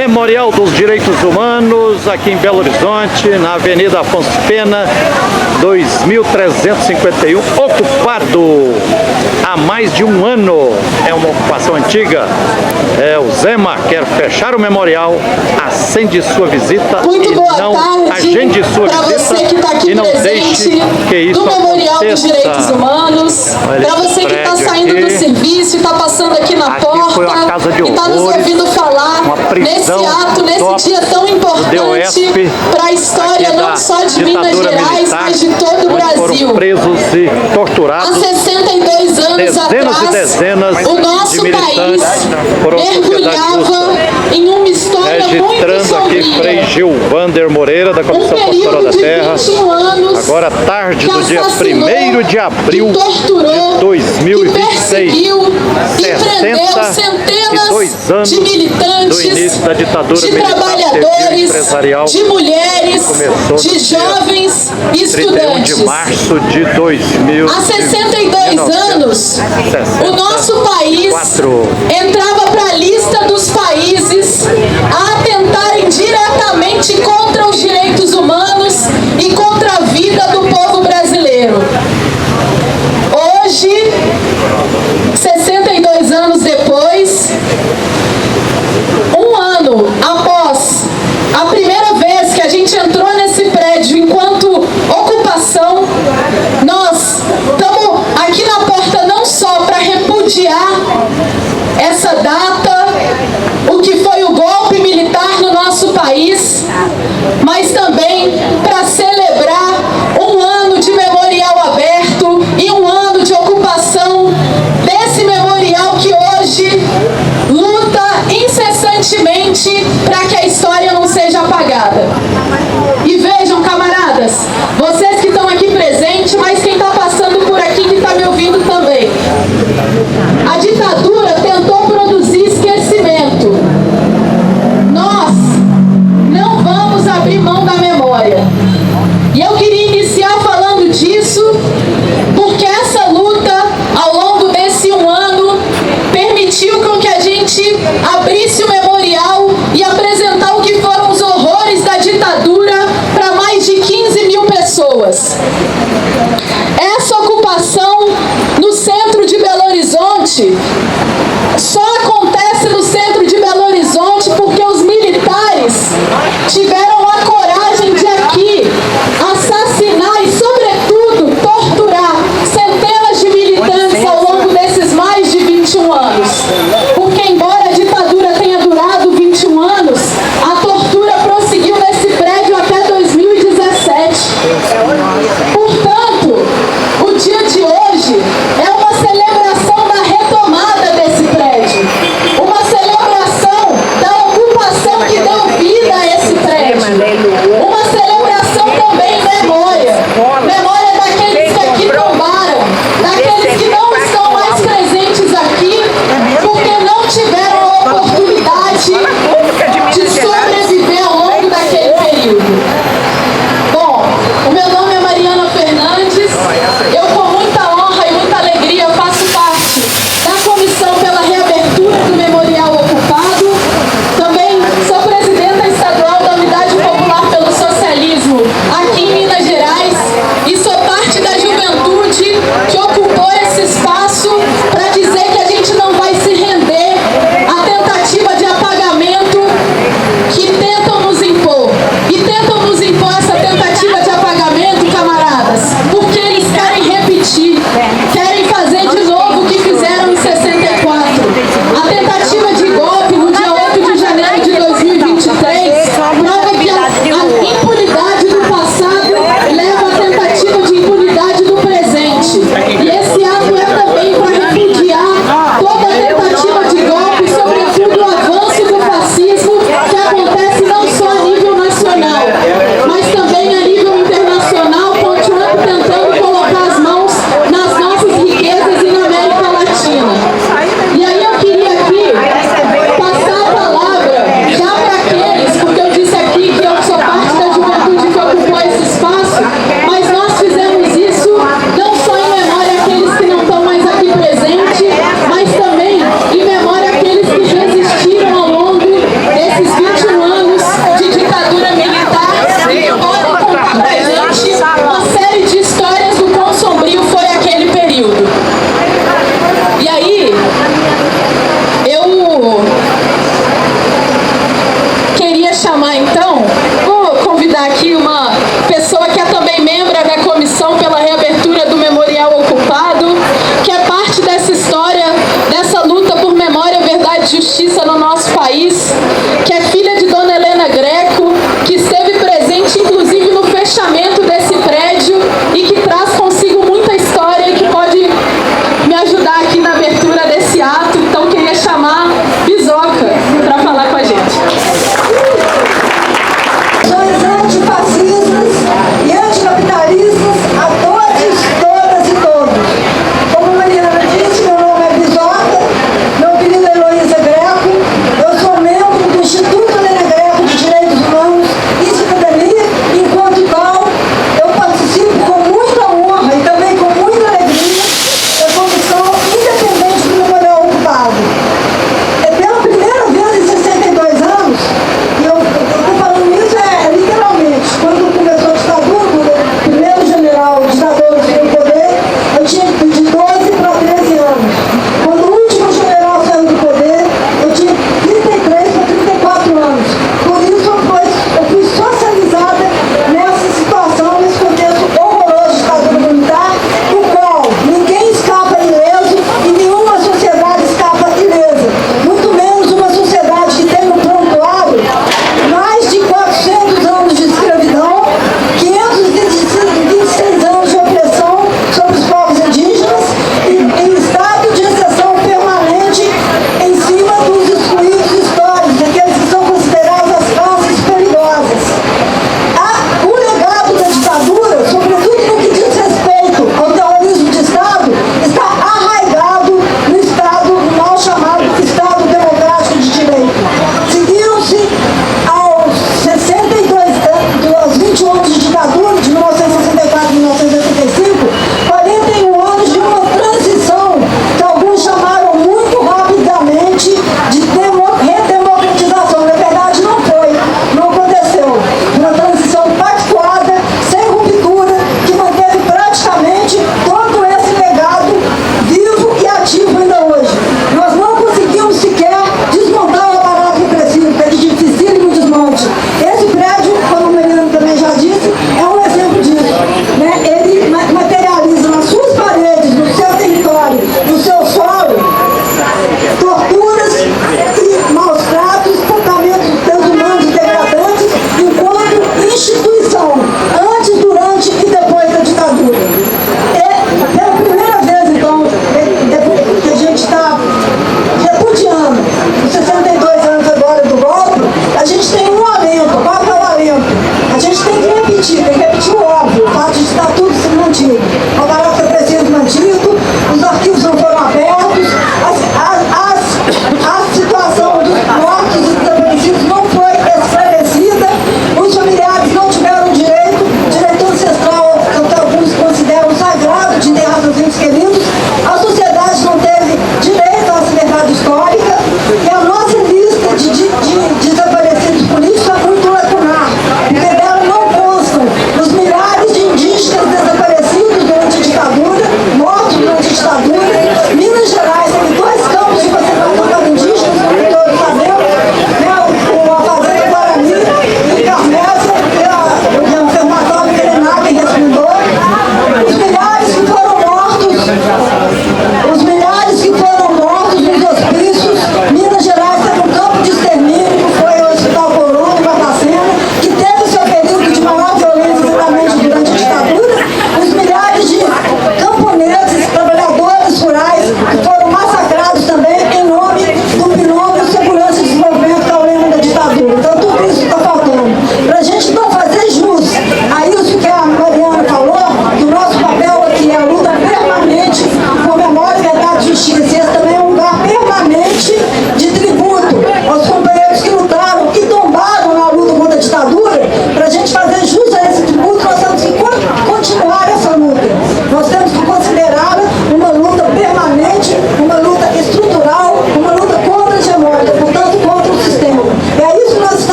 Memorial dos Direitos Humanos, aqui em Belo Horizonte, na Avenida Afonso Pena, 2351, ocupado há mais de um ano. É uma ocupação antiga. O Zema quer fechar o memorial, acende sua visita. Muito boa tarde, agende sua visita, você que está aqui e não presente deixe que isso do Memorial dos Direitos Humanos, para você que está saindo do serviço e está passando aqui na porta e está nos ouvindo falar nesse ato, nesse dia tão importante para a história não só de Minas Gerais, mas de todo o Brasil. Foram presos e torturados. Há 62 anos atrás, o nosso país mergulhava em uma história muito aqui Frei Gilvander Moreira, da Comissão Pastoral da Terra. Agora tarde do dia 1º de abril de 2026, 62 anos de militantes, do início da ditadura de militar, trabalhadores, empresarial, de mulheres, de jovens e estudantes. 31 de março de 2000. Há 62 anos, o nosso país entrava para a lista dos países a atentarem diretamente contra os direitos humanos e contra a vida do povo brasileiro. Hoje, 62 anos depois, um ano após a primeira vez que a gente entrou nesse prédio enquanto ocupação, nós estamos aqui na porta não só para repudiar essa data, o que foi o golpe militar no nosso país, mas também para celebrar um ano de memorial aberto e um ano de ocupação desse memorial que hoje luta incessantemente para que a história não seja apagada. E vejam, camaradas, vocês que estão aqui presentes, mas quem está passando por aqui que está me ouvindo também. A ditadura tentou produzir esquecimento. Nós não vamos abrir mão da memória. E eu queria iniciar falando disso, porque essa luta, ao longo desse um ano, permitiu com que a gente abrisse o memorial e apresentar o que foram os horrores da ditadura para mais de 15 mil pessoas. Essa ocupação no centro de Belo Horizonte só acontece no centro de Belo Horizonte porque os militares tiveram a coragem de aqui assassinar e, sobretudo, torturar centenas de militantes ao longo desses mais de 21 anos. Porque, embora a ditadura tenha durado 21 anos, a tortura prosseguiu nesse prédio até 2017. Portanto, o dia de hoje é uma celebração da retomada desse prédio, uma celebração da ocupação que deu vida a esse prédio, uma celebração também memória daqueles que aqui tombaram, daqueles que não estão mais presentes aqui porque não tiveram a oportunidade de sobreviver ao longo daquele período. Bom, o meu nome é Mariana Fernandes, eu com muita honra e muita alegria faço parte da Comissão pela Reabertura do Memorial Ocupado, também sou presidenta estadual da Unidade Popular pelo Socialismo aqui em Minas Gerais e sou parte da juventude que ocupou esse espaço para dizer que a gente não vai se render à tentativa de apagamento que tentam nos impor e tentam nos convidar aqui uma pessoa que é também membro da comissão pela reabertura do Memorial Ocupado, que é parte dessa história, dessa luta por memória, verdade e justiça no nosso país, que é filha de Dona Helena Greco, que esteve presente inclusive no fechamento desse prédio e que traz consigo muita história e que pode me ajudar aqui na abertura desse ato. Então queria chamar Bisoca para falar com a gente. Nós antifascistas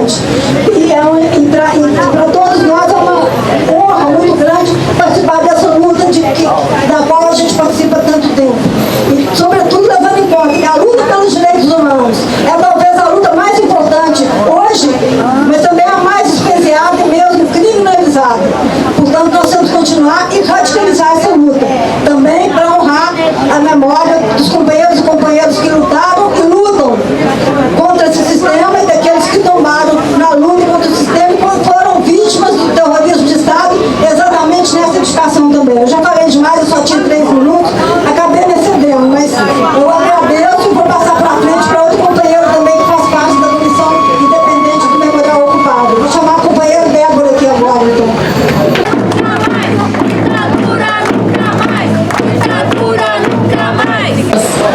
importante. E para todos nós é uma honra muito grande participar dessa luta da qual a gente participa há tanto tempo. E, sobretudo, levando em conta que a luta pelos direitos humanos é talvez a luta mais importante hoje, mas também a mais especial e mesmo criminalizada. Portanto, nós temos que continuar e radicalizar essa luta. Também para honrar a memória dos companheiros e companheiras que lutaram e lutam contra esse sistema e daqueles que tombaram na luta contra o sistema e foram vítimas do terrorismo de Estado, exatamente nessa edificação também. Eu já falei demais, eu só tinha 3 minutos, acabei me excedendo, mas eu agradeço e vou passar para frente para outro companheiro também que faz parte da Comissão Independente do Memorial Ocupado. Vou chamar a companheira Débora aqui agora, então.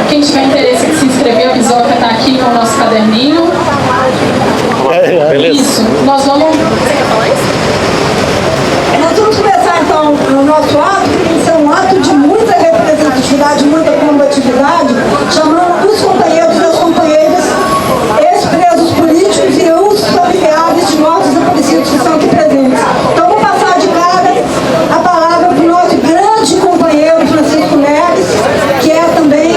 Quem tiver interesse em se inscrever, a Bisoca está aqui com o nosso caderninho. Beleza? Isso, nós vamos... Nós vamos começar então o nosso ato, que tem que ser um ato de muita representatividade, muita combatividade, chamando os companheiros e as companheiras, ex-presos políticos e os familiares de mortos desaparecidos que estão aqui presentes. Então vou passar de cara a palavra para o nosso grande companheiro Francisco Neves, que é também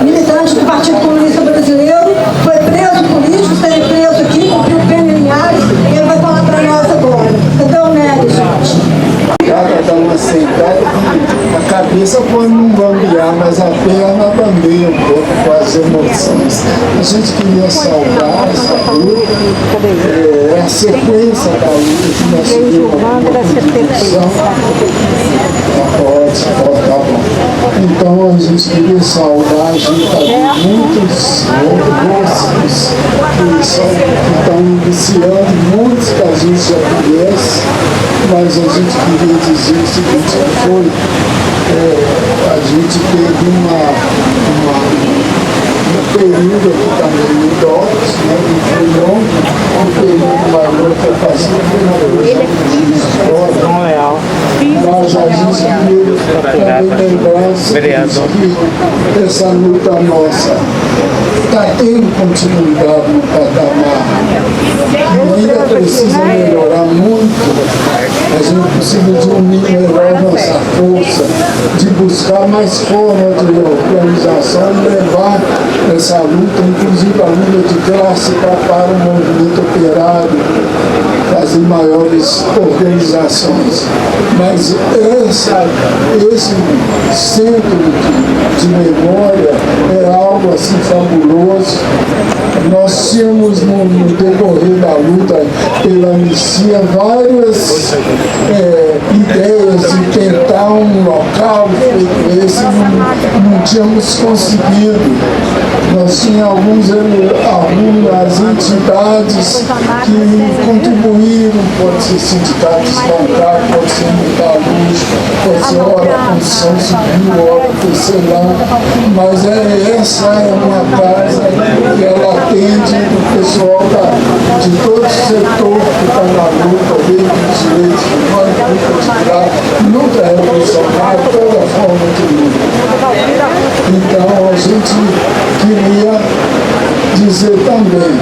militante do Partido Comunista Brasileiro, foi preso político, esteve preso aqui, cumpriu pena em Linhares, e ele vai falar para nós agora. Cadê o Neves, gente? Cada dá uma aceitada que a cabeça pode não bambear, mas a perna bambeia um pouco com as emoções. A gente queria saudar essa luta, a sequência da luta que nós tivemos na Constituição. Tá bom. Então a gente queria saudar, a gente está de muitos rostos que estão iniciando, muitos que a gente já conhece, mas a gente queria dizer o seguinte, a gente teve um período aqui também de idosos, né, que foi longo, um período maior que eu passei por uma história. Mas a gente queria também lembrar que essa luta nossa está tendo continuidade no patamar. E ainda precisa melhorar muito. A gente precisa de unir melhor nossa força, de buscar mais formas de organização e levar essa luta, inclusive a luta de classe, para o movimento operário, fazer maiores organizações. Mas esse centro de memória é algo assim fabuloso. Nós tínhamos no decorrer da luta pela anistia várias ideias de tentar um local feito esse, não tínhamos conseguido. Nós tínhamos algumas entidades que contribuíram, pode ser sindicatos bancários, pode ser metalúrgico, pode ser hora a construção civil, hora tecelã, mas essa é uma casa que ela atende o pessoal de todo o setor que está na luta, desde os direitos humanos, luta de classe, luta revolucionária, toda forma de luta. Então a gente queria dizer também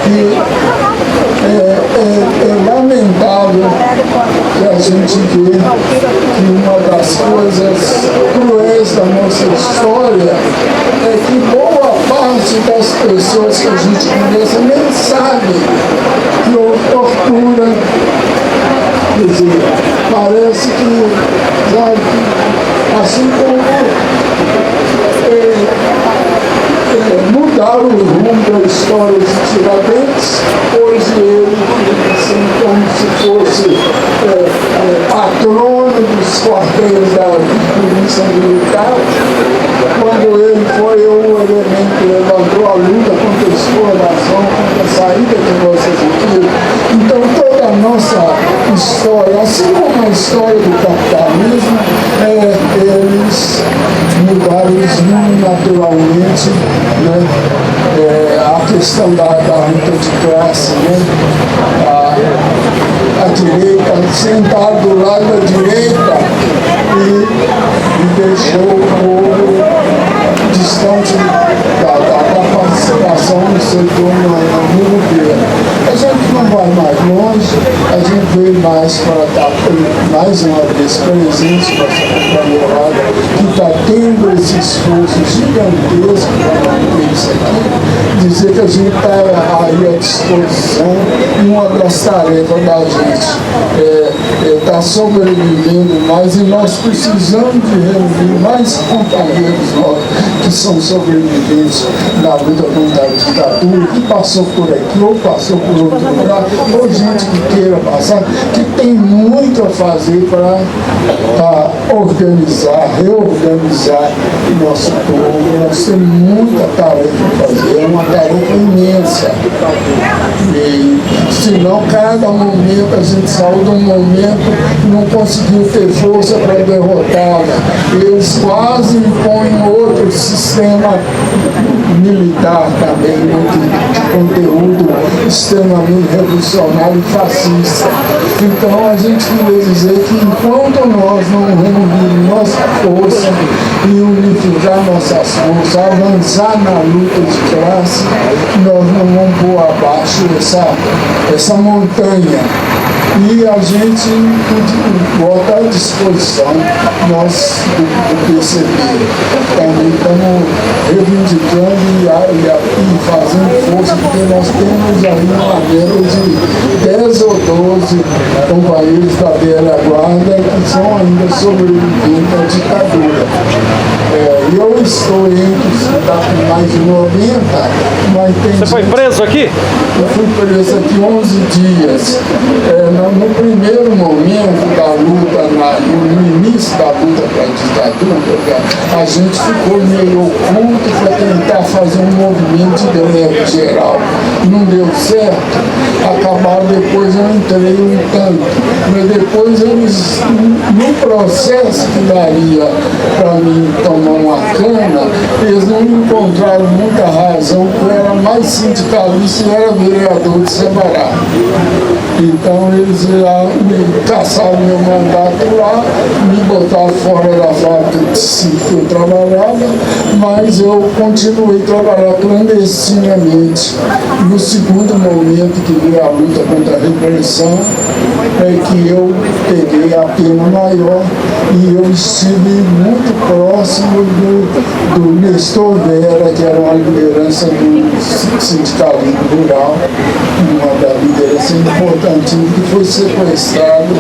que é lamentável que a gente vê que uma das coisas cruéis da nossa história é que boa parte das pessoas que a gente conhece nem sabe que houve tortura. Quer dizer, parece que, sabe, assim como mudaram o rumo da história de Tiradentes, hoje ele, assim, como se fosse patrono dos quartéis da polícia militar, quando ele foi o elemento que levantou a luta contra a exploração, contra a saída de nossas vidas. Então toda a nossa história, assim como a história do capitalismo, eles mudaram os rumos naturalmente, né? A questão da luta de classe, né? A direita, sentar do lado da direita e deixou o povo distante da participação no setor no governo. para estar mais uma vez presente com essa companheirada que está tendo esse esforço gigantesco para manter isso aqui, dizer que a gente está aí à disposição e uma das tarefas da gente está sobrevivendo mais, e nós precisamos de reunir mais companheiros nossos que são sobreviventes na luta contra a ditadura, que passou por aqui ou passou por outro lugar, ou gente que queira passar, que tem muito a fazer para organizar, reorganizar o nosso povo. Nós temos muita tarefa a fazer, é uma tarefa imensa. E senão cada momento a gente saiu de um momento e não conseguiu ter força para derrotá-la. Eles quase impõem outro sistema militar também, de conteúdo extremamente revolucionário e fascista. Então a gente queria dizer que enquanto nós não reunirmos nossa força e unificar nossas forças, avançar na luta de classe, nós não vamos pôr abaixo essa montanha. E a gente bota à disposição nós do PCB. Também estamos reivindicando e fazendo força, porque nós temos aí uma média de 10 ou 12 companheiros da velha guarda que são ainda sobreviventes à ditadura. Eu estou entre os que está com mais de 90, mas tem... Você foi preso aqui? Eu fui preso aqui 11 dias. No primeiro momento da luta, no início da luta para a ditadura, a gente ficou meio oculto para tentar fazer um movimento de greve geral. Não deu certo, acabaram depois, eu entrei um tanto. Mas depois eles, no processo que daria para mim tomar uma cana, eles não encontraram muita razão, porque eu era mais sindicalista e era vereador de Sabará. Então eles me caçaram meu mandato lá, me botaram fora da fábrica de cinco que eu trabalhava, mas eu continuei trabalhando clandestinamente. No segundo momento que veio a luta contra a repressão, é que eu peguei a pena maior e eu estive muito próximo do Nestor Vera, que era uma liderança do sindicalismo rural, uma da liderança importantíssima, que foi sequestrado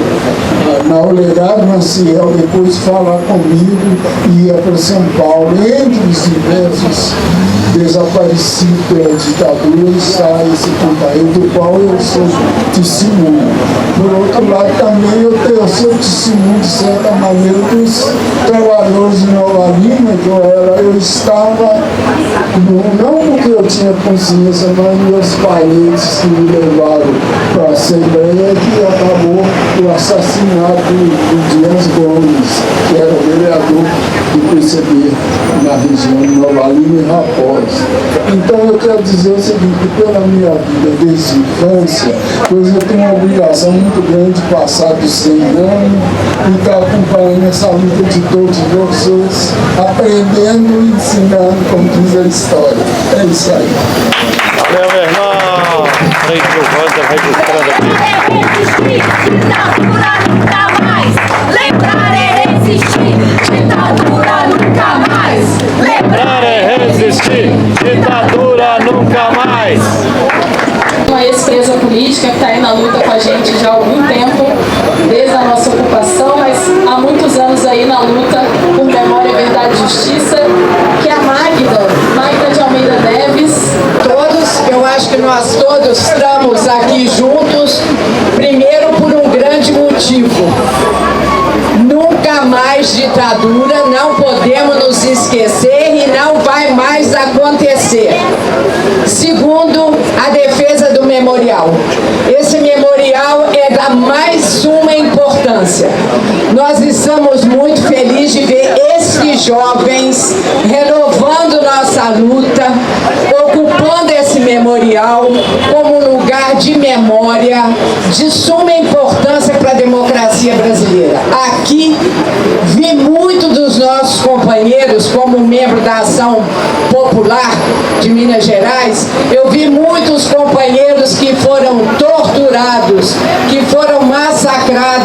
na Olegário Maciel, depois de falar comigo, ia para São Paulo, entre os diversos desaparecidos pela ditadura, e sai esse companheiro do qual eu sou testemunho. Por outro lado, também eu sou testemunho, de certa maneira, dos trabalhadores de Nova Lima, que eu estava, não porque eu tinha consciência, mas meus parentes que me levaram para a Assembleia, que acabou o assassinato do Dias Gomes, que era o vereador do PCB na região de Nova Lima e Raposa. Então eu quero dizer o seguinte, pela minha vida desde a infância, pois eu tenho uma obrigação muito grande de passar dos 100 anos e estar acompanhando essa luta de todos vocês, aprendendo e ensinando, como diz a história. É isso aí. Valeu, meu irmão! Rei Giovanda registrando aqui. Ditadura nunca mais. Lembrar é resistir. Ditadura nunca mais. Lembrar é resistir. Ditadura nunca mais. Uma ex-presa política que está aí na luta com a gente já há algum tempo, desde a nossa ocupação, mas há muitos anos aí na luta por memória, verdade e justiça, que é a Magda de Almeida Neves. Eu acho que nós todos estamos aqui juntos, primeiro por um grande motivo. Nunca mais ditadura, não podemos nos esquecer e não vai mais acontecer. Segundo, a defesa do memorial. Esse memorial é da mais uma importância. Nós estamos muito felizes de ver esses jovens renovando nossa luta, ocupando esse memorial como um lugar de memória de suma importância para a democracia brasileira. Aqui vi muito dos nossos companheiros, como membro da Ação Popular de Minas Gerais, eu vi muitos companheiros que foram torturados, que foram massacrados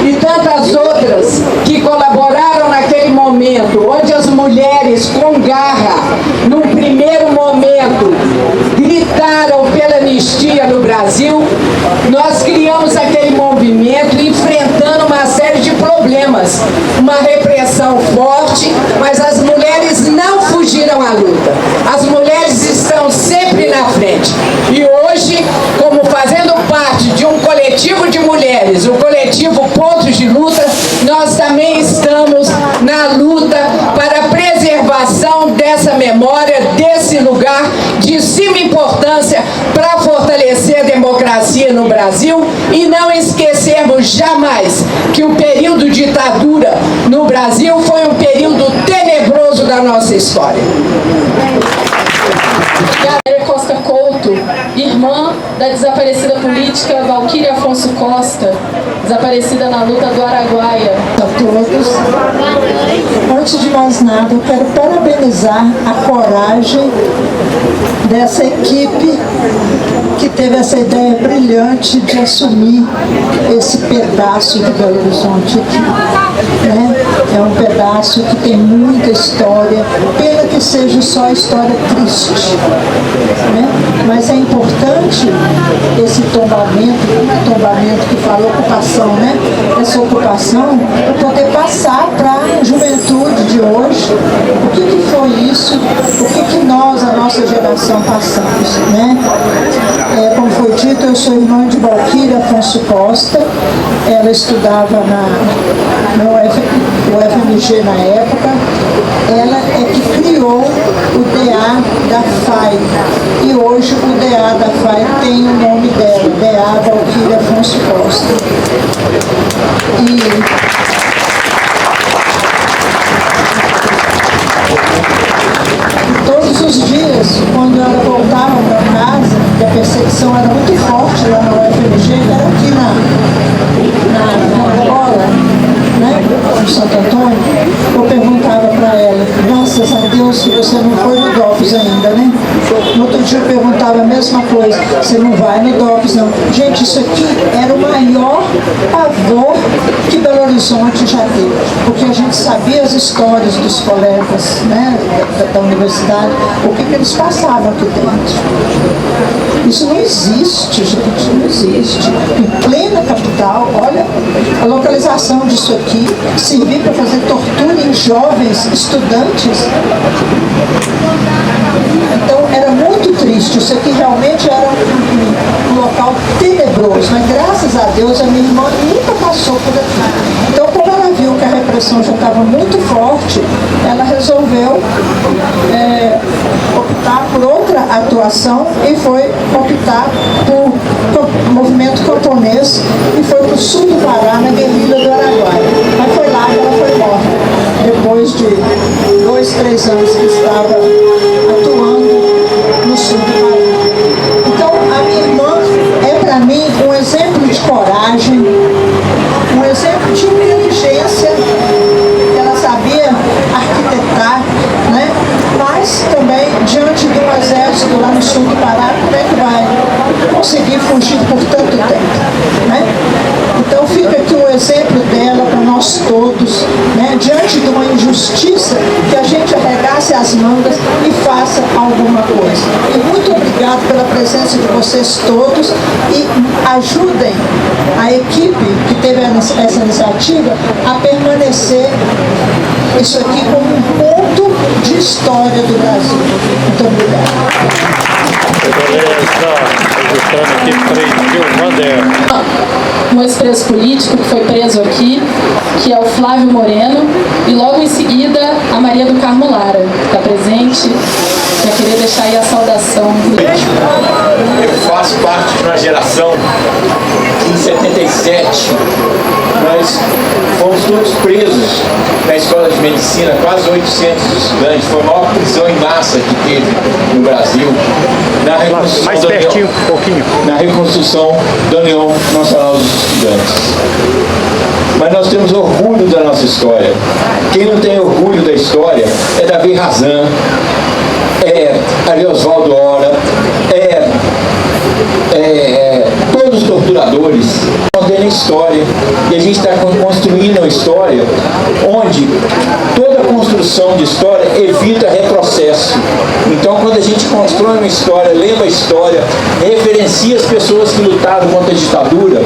e tantas outras que colaboraram naquele momento, onde as mulheres com garra, num primeiro momento, gritaram pela anistia no Brasil, nós criamos aquele movimento enfrentando uma série de problemas, uma repressão forte, mas as mulheres não fugiram à luta. As mulheres estão sempre na frente. E hoje, como fazendo parte de um coletivo de mulheres, o coletivo Pontos de Luta, nós também estamos na luta para a preservação dessa memória, desse lugar de extrema importância para fortalecer a democracia no Brasil e não esquecermos jamais que o período de ditadura no Brasil foi um período tenebroso da nossa história. Costa Couto, irmã da desaparecida política Valquíria Afonso Costa, desaparecida na luta do Araguaia. A todos. Antes de mais nada, eu quero parabenizar a coragem dessa equipe que teve essa ideia brilhante de assumir esse pedaço de Belo Horizonte aqui, né? É um pedaço que tem muita história, pena que seja só história triste, né? Mas é importante esse tombamento que fala ocupação, né? Essa ocupação, para poder passar para a juventude de hoje o que foi isso, o que nós, a nossa geração, passamos, né? Como foi dito, eu sou irmã de Valquíria Afonso Costa, ela estudava no UFMG na época, ela é que criou o DA da FAI, e hoje o DA da FAI tem o nome dela, DA Valquíria Afonso Costa. E todos os dias, quando ela voltava para casa, e a perseguição era muito forte lá no UFMG, era aqui na escola, né, no Santo Antônio, eu perguntava para ela, graças a Deus que você não foi no DOPS ainda, né? No outro dia eu perguntava a mesma coisa, você não vai no DOPS não. Gente, isso aqui era o maior pavor que Belo Horizonte já teve, porque a gente sabia as histórias dos colegas, né, da universidade, o que eles passavam aqui dentro. Isso não existe, gente, não existe. Em plena capital, olha, a localização disso aqui, servir para fazer tortura em jovens estudantes. Então, era muito triste. Isso aqui realmente era um local tenebroso, mas graças a Deus a minha irmã nunca passou por aqui. Então, como ela viu que a repressão já estava muito forte, ela resolveu optar por outra atuação e foi optar por movimento camponês e foi para o sul do Pará, na guerrilha do Araguaia. Mas foi lá que ela foi morta, depois de 2, 3 anos que estava atuando no sul do Pará. Então, a minha irmã é para mim um exemplo de coragem, um exemplo de inteligência. Ela sabia arquitetar, né? Mas também, diante de um exército lá no sul do Pará, como é que vai conseguir fugir por tanto tempo, né? Então fica aqui o exemplo dela para nós todos, né? Diante de uma injustiça, que a gente arregace as mangas e faça alguma coisa. E muito obrigado pela presença de vocês todos e ajudem a equipe que teve essa iniciativa a permanecer isso aqui como um ponto de história do Brasil. Muito obrigado. Registrando aqui 3.000 Um ex-preso político que foi preso aqui, que é o Flávio Moreno, e logo em seguida a Maria do Carmo Lara, que está presente. Já queria deixar aí a saudação. Eu faço parte de uma geração que em 77 nós fomos todos presos na escola de medicina, quase 800 estudantes, foi a maior prisão em massa que teve no Brasil, na reconstrução, mais pertinho, um pouquinho. Na reconstrução da União Nacional dos Estudantes. Mas nós temos orgulho da nossa história. Quem não tem orgulho da história é Davi Razan, é Ari Osvaldo Ora, todos os torturadores moradores, contando a história. E a gente está construindo uma história onde toda construção de história evita retrocesso. Então, quando a gente constrói uma história, lembra a história, referencia as pessoas que lutaram contra a ditadura,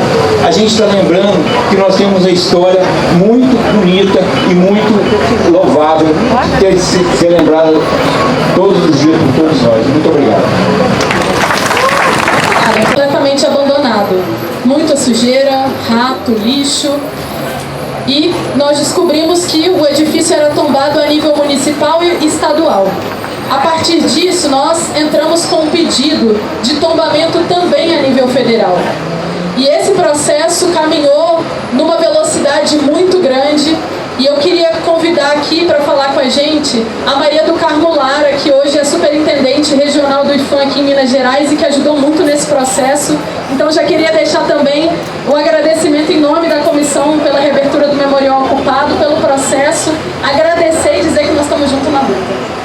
a gente está lembrando que nós temos uma história muito bonita e muito louvável, que tem que ser lembrada todos os dias por todos nós. Muito obrigado. Completamente abandonado. Muita sujeira, rato, lixo. E nós descobrimos que o edifício era tombado a nível municipal e estadual. A partir disso, nós entramos com um pedido de tombamento também a nível federal. E esse processo caminhou numa velocidade muito grande. E eu queria convidar aqui para falar com a gente a Maria do Carmo Lara, que hoje é superintendente regional do IPHAN aqui em Minas Gerais e que ajudou muito nesse processo. Então já queria deixar também um agradecimento em nome da comissão pela reabertura do memorial ocupado, pelo processo, agradecer e dizer que nós estamos juntos na luta.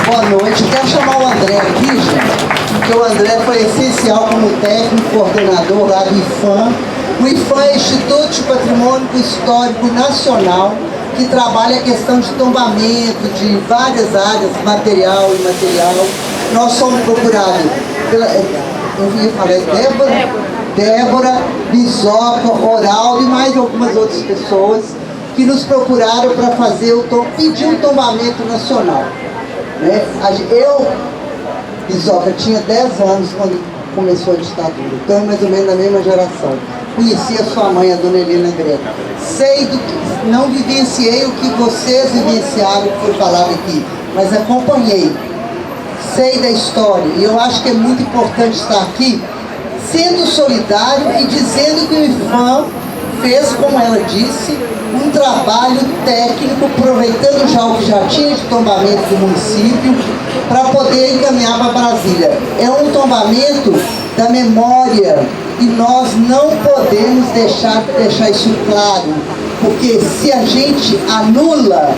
Boa noite, quero chamar o André aqui, gente, porque o André foi essencial como técnico, coordenador lá do IPHAN. O IPHAN é Instituto de Patrimônio Histórico Nacional, que trabalha a questão de tombamento de várias áreas, material e imaterial. Nós somos procurados pela, eu ia falar, Débora, Bisoca, Oral e mais algumas outras pessoas que nos procuraram para fazer pedir um tombamento nacional. Né? Eu, Bisoca, tinha 10 anos quando começou a ditadura, então mais ou menos da mesma geração. Conheci a sua mãe, a dona Helena Greco. Sei do que, não vivenciei o que vocês vivenciaram, que foi falado aqui, mas acompanhei. Sei da história, e eu acho que é muito importante estar aqui, sendo solidário e dizendo que o IPHAN fez, como ela disse, um trabalho técnico, aproveitando já o que já tinha de tombamento do município, para poder encaminhar para Brasília. É um tombamento da memória, e nós não podemos deixar isso claro, porque se a gente anula,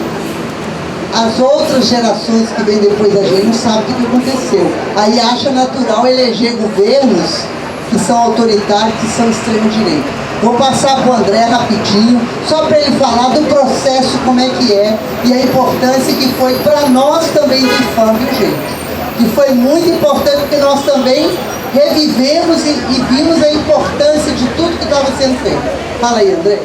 as outras gerações que vêm depois da gente não sabem o que aconteceu. Aí acha natural eleger governos que são autoritários, que são extremo-direita. Vou passar para o André rapidinho, só para ele falar do processo, como é que é, e a importância que foi para nós também do IPHAN, viu, gente? Que foi muito importante, porque nós também revivemos e vimos a importância de tudo que estava sendo feito. Fala aí, André.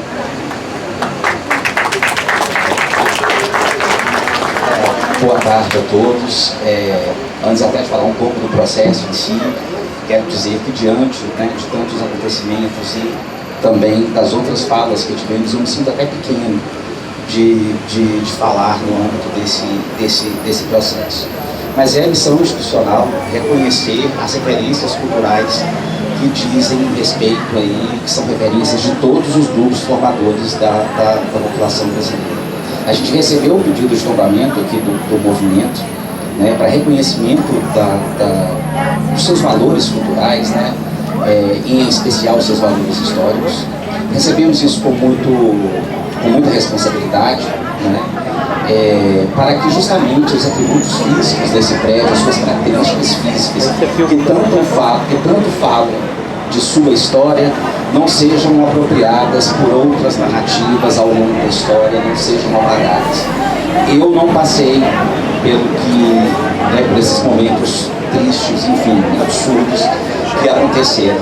Boa tarde a todos. Antes até de falar um pouco do processo em si, quero dizer que diante, né, de tantos acontecimentos e também das outras falas que tivemos, eu me sinto até pequeno de falar no âmbito desse processo. Mas é a missão institucional reconhecer as referências culturais que dizem respeito aí, que são referências de todos os grupos formadores da população brasileira. A gente recebeu o pedido de tombamento aqui do movimento, né, para reconhecimento dos seus valores culturais, né, em especial os seus valores históricos. Recebemos isso com muita responsabilidade, né, para que justamente os atributos físicos desse prédio, as suas características físicas, que tanto falam de sua história, não sejam apropriadas por outras narrativas ao longo da história, não sejam apagadas. Eu não passei por esses momentos tristes, enfim, absurdos que aconteceram,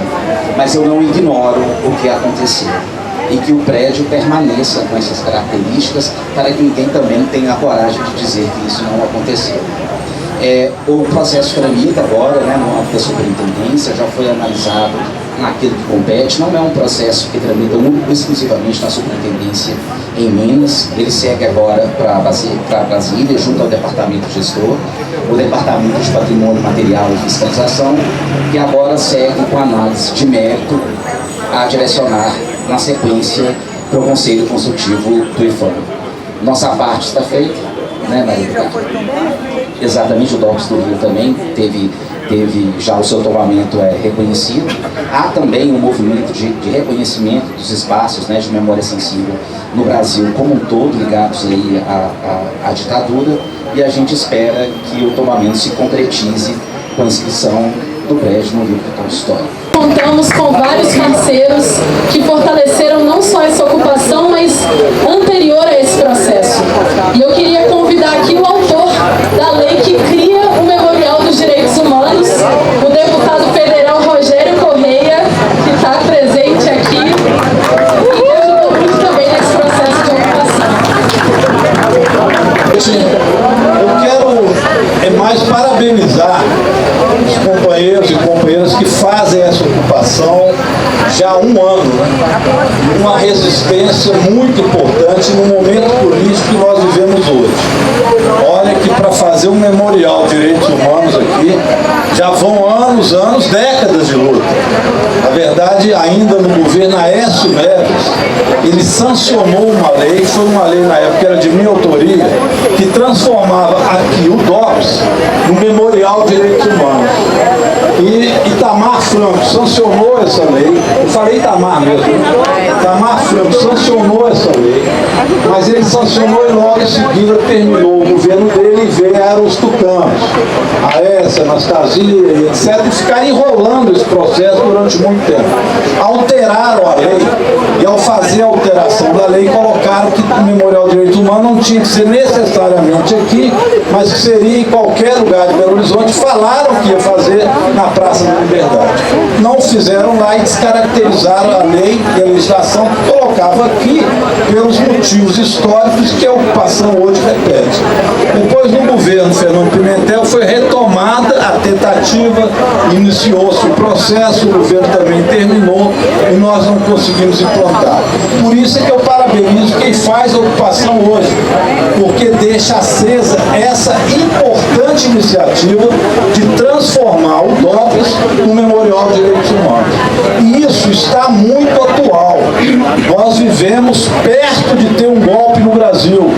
mas eu não ignoro o que aconteceu. E que o prédio permaneça com essas características para que ninguém também tenha a coragem de dizer que isso não aconteceu. O processo tramita agora, né, no âmbito da superintendência, já foi analisado naquilo que compete. Não é um processo que tramita exclusivamente na superintendência em Minas, ele segue agora para Brasília, junto ao departamento gestor, o departamento de patrimônio material e fiscalização, que agora segue com análise de mérito a direcionar na sequência para o Conselho Consultivo do IPHAN. Nossa parte está feita, né, Maria? Exatamente, o DOPS do Rio também teve já o seu tombamento reconhecido. Há também um movimento de reconhecimento dos espaços, né, de memória sensível no Brasil como um todo, ligados aí à ditadura, e a gente espera que o tombamento se concretize com a inscrição do Brejo no livro do Tolstói. Contamos com vários parceiros que fortaleceram não só essa ocupação, mas anterior a esse processo. E eu queria convidar aqui o autor da lei que cria o Memorial dos Direitos Humanos, o deputado federal Rogério Correia, que está presente aqui e que ajudou muito também nesse processo de ocupação. Eu quero mais parabenizar os companheiros e companheiras que fazem essa ocupação já há um ano, né? Uma resistência muito importante no momento político que nós vivemos hoje. Olha que para fazer um memorial de direitos humanos aqui, já vão anos, décadas de luta. Na verdade, ainda no governo Aécio Neves, ele sancionou uma lei, foi uma lei na época que era de minha autoria, que transformava aqui o DOPS no Memorial de Direitos Humanos. E Itamar Franco sancionou essa lei, eu falei Itamar mesmo, Itamar Franco sancionou essa lei, mas ele sancionou e logo em seguida terminou o governo dele e vieram os tucanos, Aécio, Anastasia e etc, e ficaram enrolando esse processo durante muito tempo. Alteraram a lei e ao fazer a alteração da lei colocaram que o Memorial de Direitos Humanos não tinha que ser necessariamente aqui, mas que seria em qualquer lugar de Belo Horizonte. Falaram que ia fazer na Praça da Liberdade. Não fizeram lá e descaracterizaram a lei e a legislação que colocava aqui pelos motivos históricos que a ocupação hoje repete. Depois, no governo Fernando Pimentel, foi retomada a tentativa, iniciou-se o processo, o governo também terminou e nós não conseguimos implantar. Por isso é que eu parabenizo quem faz a ocupação hoje, porque deixa acesa essa importante iniciativa de transformar o DOPS no Memorial de Direitos Humanos. E isso está muito atual. Nós vivemos perto de ter um golpe no Brasil.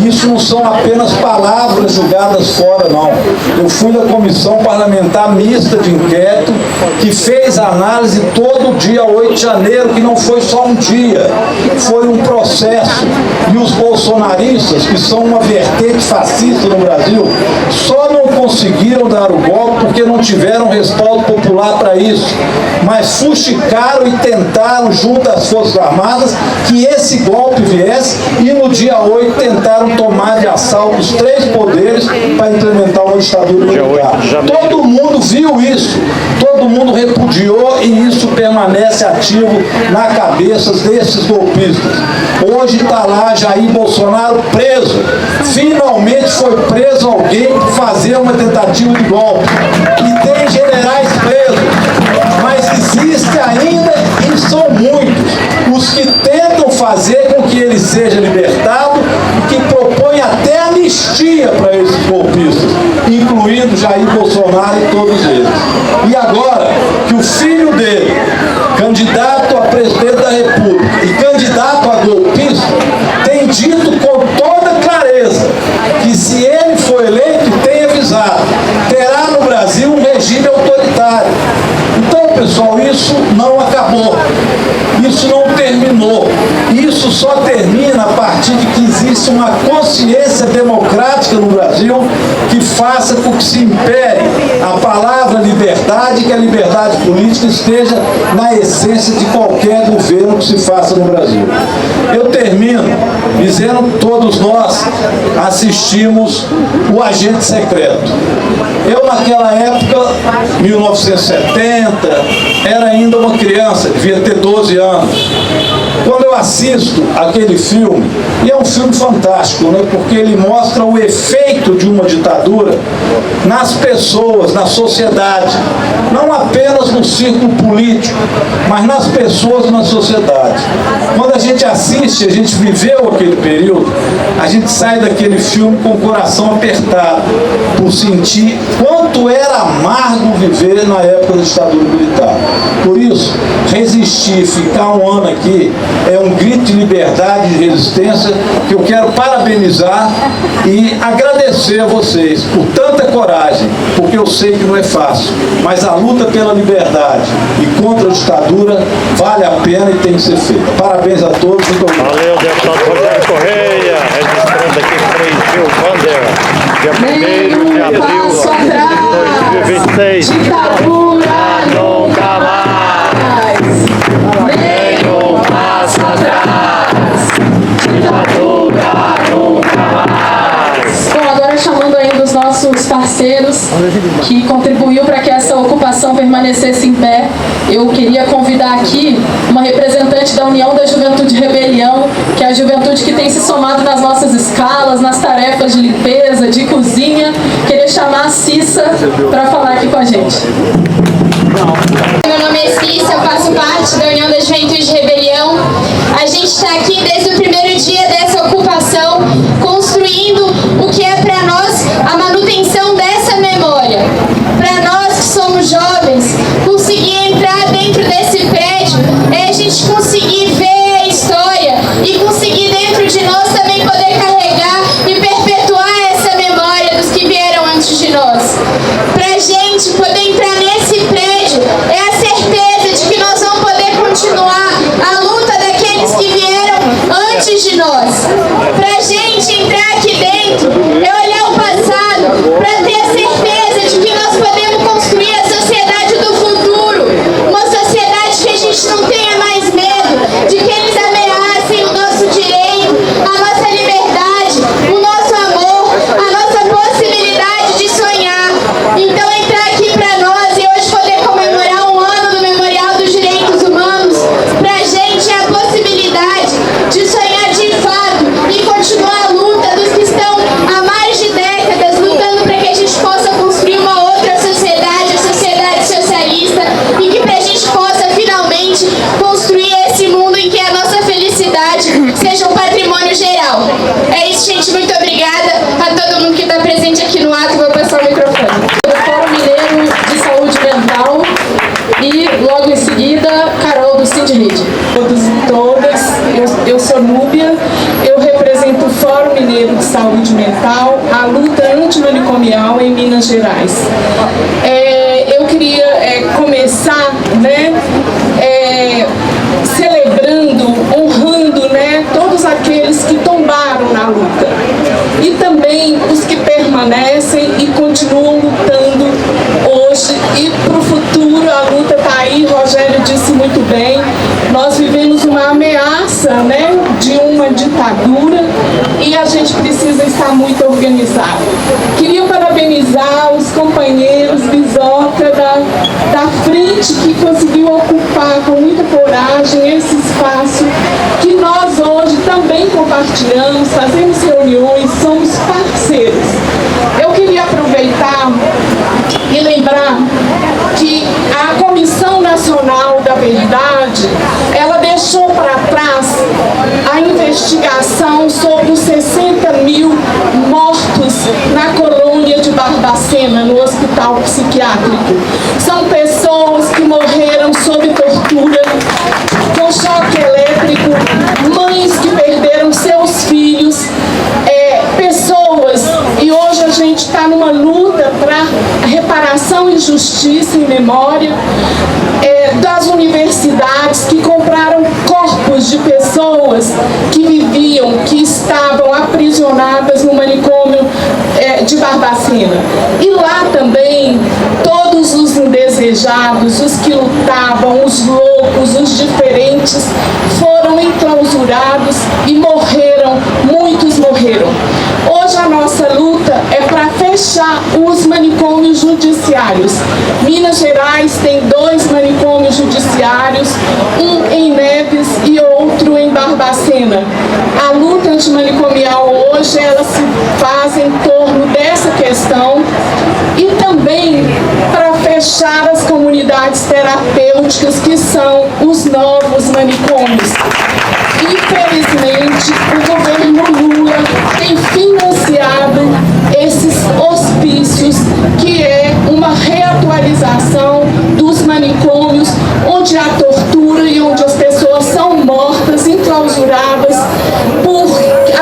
Isso não são apenas palavras jogadas fora, não. Eu fui da Comissão Parlamentar Mista de Inquérito, que fez análise todo dia 8 de janeiro, que não foi só um dia, foi um processo. E os bolsonaristas, que são uma vertente fascista no Brasil, só não conseguiram dar o golpe porque não tiveram respaldo popular para isso, mas fuxicaram e tentaram, junto às Forças Armadas, que esse golpe viesse e no dia 8 tentaram tomar de assalto os 3 poderes para implementar uma ditadura militar. Todo mundo viu isso, todo mundo repudiou e isso permanece ativo na cabeça desses golpistas. Hoje está lá Jair Bolsonaro preso. Finalmente foi preso alguém por fazer uma tentativa de golpe. E tem generais presos. Mas existe ainda, e são muitos, os que tentam fazer com que ele seja libertado e que propõem até anistia para esses golpistas, incluindo Jair Bolsonaro e todos eles. E agora que o filho dele, candidato a presidente da República e candidato a golpista, tem dito com toda clareza que se ele for eleito, tem avisado, terá no Brasil um regime autoritário. Então, pessoal, isso não acabou, isso não terminou, isso só termina a partir de que existe uma consciência democrática no Brasil que faça com que se impere a palavra liberdade, que a liberdade política esteja na essência de qualquer governo que se faça no Brasil. Eu termino dizendo que todos nós assistimos o Agente Secreto. Eu, naquela época, 1970, era ainda uma criança, devia ter 12 anos. Quando eu assisto aquele filme, e é um filme fantástico, né, porque ele mostra o efeito de uma ditadura nas pessoas, na sociedade, não apenas no círculo político, mas nas pessoas e na sociedade. Quando a gente assiste, a gente viveu aquele período, a gente sai daquele filme com o coração apertado, por sentir quanto era amargo viver na época da ditadura militar. Por isso, resistir, ficar um ano aqui, é um grito de liberdade e de resistência que eu quero parabenizar e agradecer a vocês por tanta coragem, porque eu sei que não é fácil, mas a luta pela liberdade e contra a ditadura vale a pena e tem que ser feita. Parabéns a todos. Muito obrigado. Valeu, deputado Rogério Correia, registrando aqui 3 Gilvander, dia 1º de abril. 2026. Ditadura nunca mais. Nenhum passo atrás. Ditadura nunca mais. Bom, agora chamando ainda os nossos parceiros que contribuiu para que essa ocupação permanecesse em pé, eu queria convidar aqui uma representante da União da Juventude Rebelião, que é a juventude que tem se somado nas nossas escalas, nas tarefas de limpeza, de cozinha. Queria chamar a Cissa para falar aqui com a gente. Meu nome é Cissa, eu faço parte da União da Juventude Rebelião. A gente está aqui desde o primeiro dia dessa ocupação, construindo o que é para nós a manutenção dessa memória. Para nós que somos jovens, conseguir entrar dentro desse prédio é a gente conseguir ver a história e conseguir dentro de nós também poder carregar e perpetuar essa memória dos que vieram antes de nós. Para a gente poder entrar nesse prédio é a certeza de que nós vamos poder continuar a luta daqueles que vieram antes de nós. Para a gente entrar aqui dentro é olhar o passado para ter a certeza de que nós podemos construir a sociedade do futuro, uma sociedade que a gente não tenha mais medo de que eles ameacem o nosso direito, a nossa liberdade, o nosso amor, a nossa possibilidade de sonhar. Então entrar aqui para nós e hoje poder comemorar um ano do Memorial dos Direitos Humanos, para a gente é a possibilidade de sonhar de fato e continuar a luta dos que estão há mais de décadas lutando para que a gente possa construir uma outra sociedade, a sociedade socialista, e que para a gente possa finalmente construir esse mundo em que a nossa felicidade seja um patrimônio geral. É isso, gente. Muito obrigada a todo mundo que está presente aqui no ato. Vou passar o microfone. Do Fórum Mineiro de Saúde Mental e logo em seguida Carol do Sindrid. Todos e todas, eu sou Núbia, eu represento o Fórum Mineiro de Saúde Mental, a luta antimanicomial em Minas Gerais. Eu queria começar, celebrando, honrando, todos aqueles que tombaram na luta e também os que permanecem e continuam lutando hoje e para o futuro. A luta está aí, Rogério disse muito bem, nós vivemos uma ameaça de uma ditadura e a gente precisa estar muito organizado. Queria parabenizar os companheiros Bisoca da frente que conseguiu ocupar com muita coragem esse espaço que nós hoje também compartilhamos, fazemos reuniões, somos parceiros. Eu queria aproveitar e lembrar que a Comissão Nacional da Verdade, ela deixou para trás a investigação sobre os 60 mil mortos na colônia de Barbacena, no hospital psiquiátrico. São pessoas que morreram sob tortura, com choque elétrico, mães que perderam seus filhos, pessoas, e hoje a gente está numa luta para reparação e justiça em memória das universidades que compraram corpos de pessoas que viviam, que estavam aprisionadas no manicômio de Barbacena. E lá também todos os indesejados, os que lutavam, os loucos, os diferentes, foram enclausurados e morreram, muitos morreram. Hoje a nossa luta é para fechar os manicômios judiciários. Minas Gerais tem 2 manicômios judiciários, um em Neves e outro em Barbacena. A luta antimanicomial hoje, ela se faz em torno dessa questão e também para fechar as comunidades terapêuticas que são os novos manicômios. Infelizmente, o governo Lula tem financiado esses hospícios, que é uma reatualização dos manicômios, onde há tortura e onde as pessoas são mortas, enclausuradas,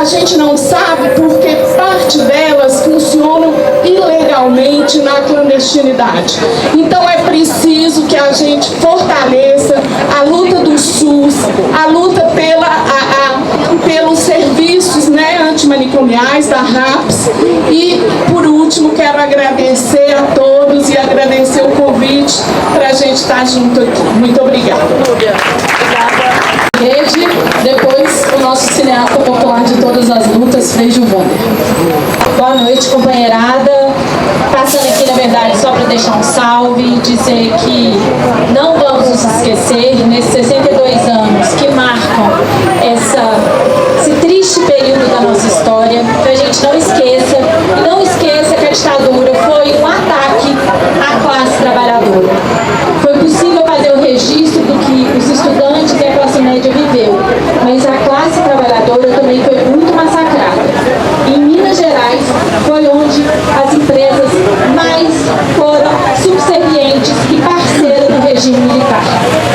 a gente não sabe porque parte delas funcionam ilegalmente na clandestinidade. Então é preciso que a gente fortaleça a luta do SUS, a luta pelos serviços antimanicomiais, manicomiais da RAPS. E, por último, quero agradecer a todos e agradecer o convite para a gente estar junto aqui. Muito obrigada. Rede, depois o nosso cineasta popular de todas as lutas, Frei Gilvander. Boa noite, companheirada. Passando aqui, na verdade, só para deixar um salve, dizer que não vamos nos esquecer, nesses 62 anos que marcam esse triste período da nossa história, que a gente não esqueça, e não esqueça que a ditadura foi um ataque à classe trabalhadora. Foi possível fazer o registro do que os estudantes e a classe média viveu, mas a classe trabalhadora também foi muito massacrada. Em Minas Gerais foi onde as empresas mais foram subservientes e parceiras do regime militar.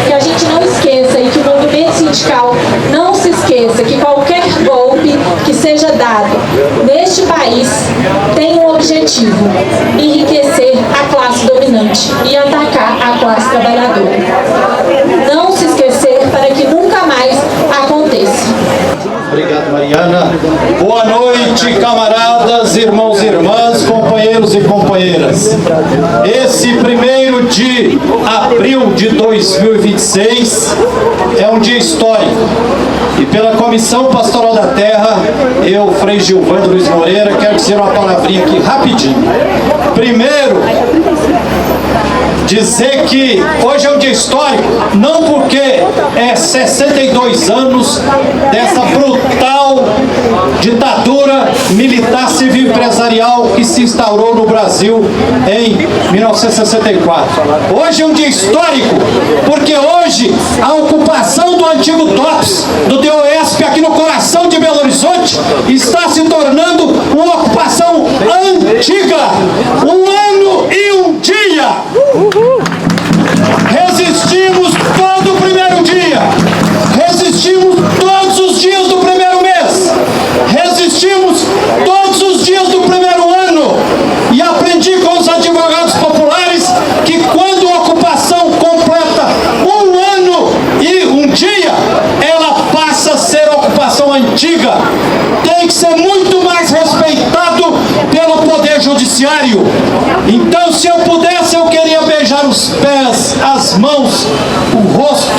Que a gente não esqueça e que o movimento sindical não se esqueça que qualquer golpe que seja dado neste país tem um objetivo: enriquecer a classe dominante e atacar a classe trabalhadora. Não se esquecer para que nunca mais aconteça. Obrigado, Mariana. Boa noite, camaradas, irmãos e irmãs, companheiros e companheiras. Esse 1º de abril de 2026 é um dia histórico. E pela Comissão Pastoral da Terra, eu, Frei Gilvander Luiz Moreira, quero dizer uma palavrinha aqui rapidinho. Primeiro, dizer que hoje é um dia histórico, não porque é 62 anos dessa brutal ditadura militar civil empresarial que se instaurou no Brasil em 1964. Hoje é um dia histórico, porque hoje a ocupação do antigo TOPS, do DOESP aqui no coração de Belo Horizonte, está se tornando uma ocupação antiga, um ano e um dia. Resistimos todo o primeiro dia, resistimos todos os dias do primeiro mês, resistimos todos os dias do primeiro ano, e aprendi com os advogados populares que quando a ocupação completa um ano e um dia, ela passa a ser ocupação antiga. Tem que ser muito mais respeitado pelo Poder Judiciário. Então, se eu pudesse, eu queria beijar os pés, as mãos, o rosto,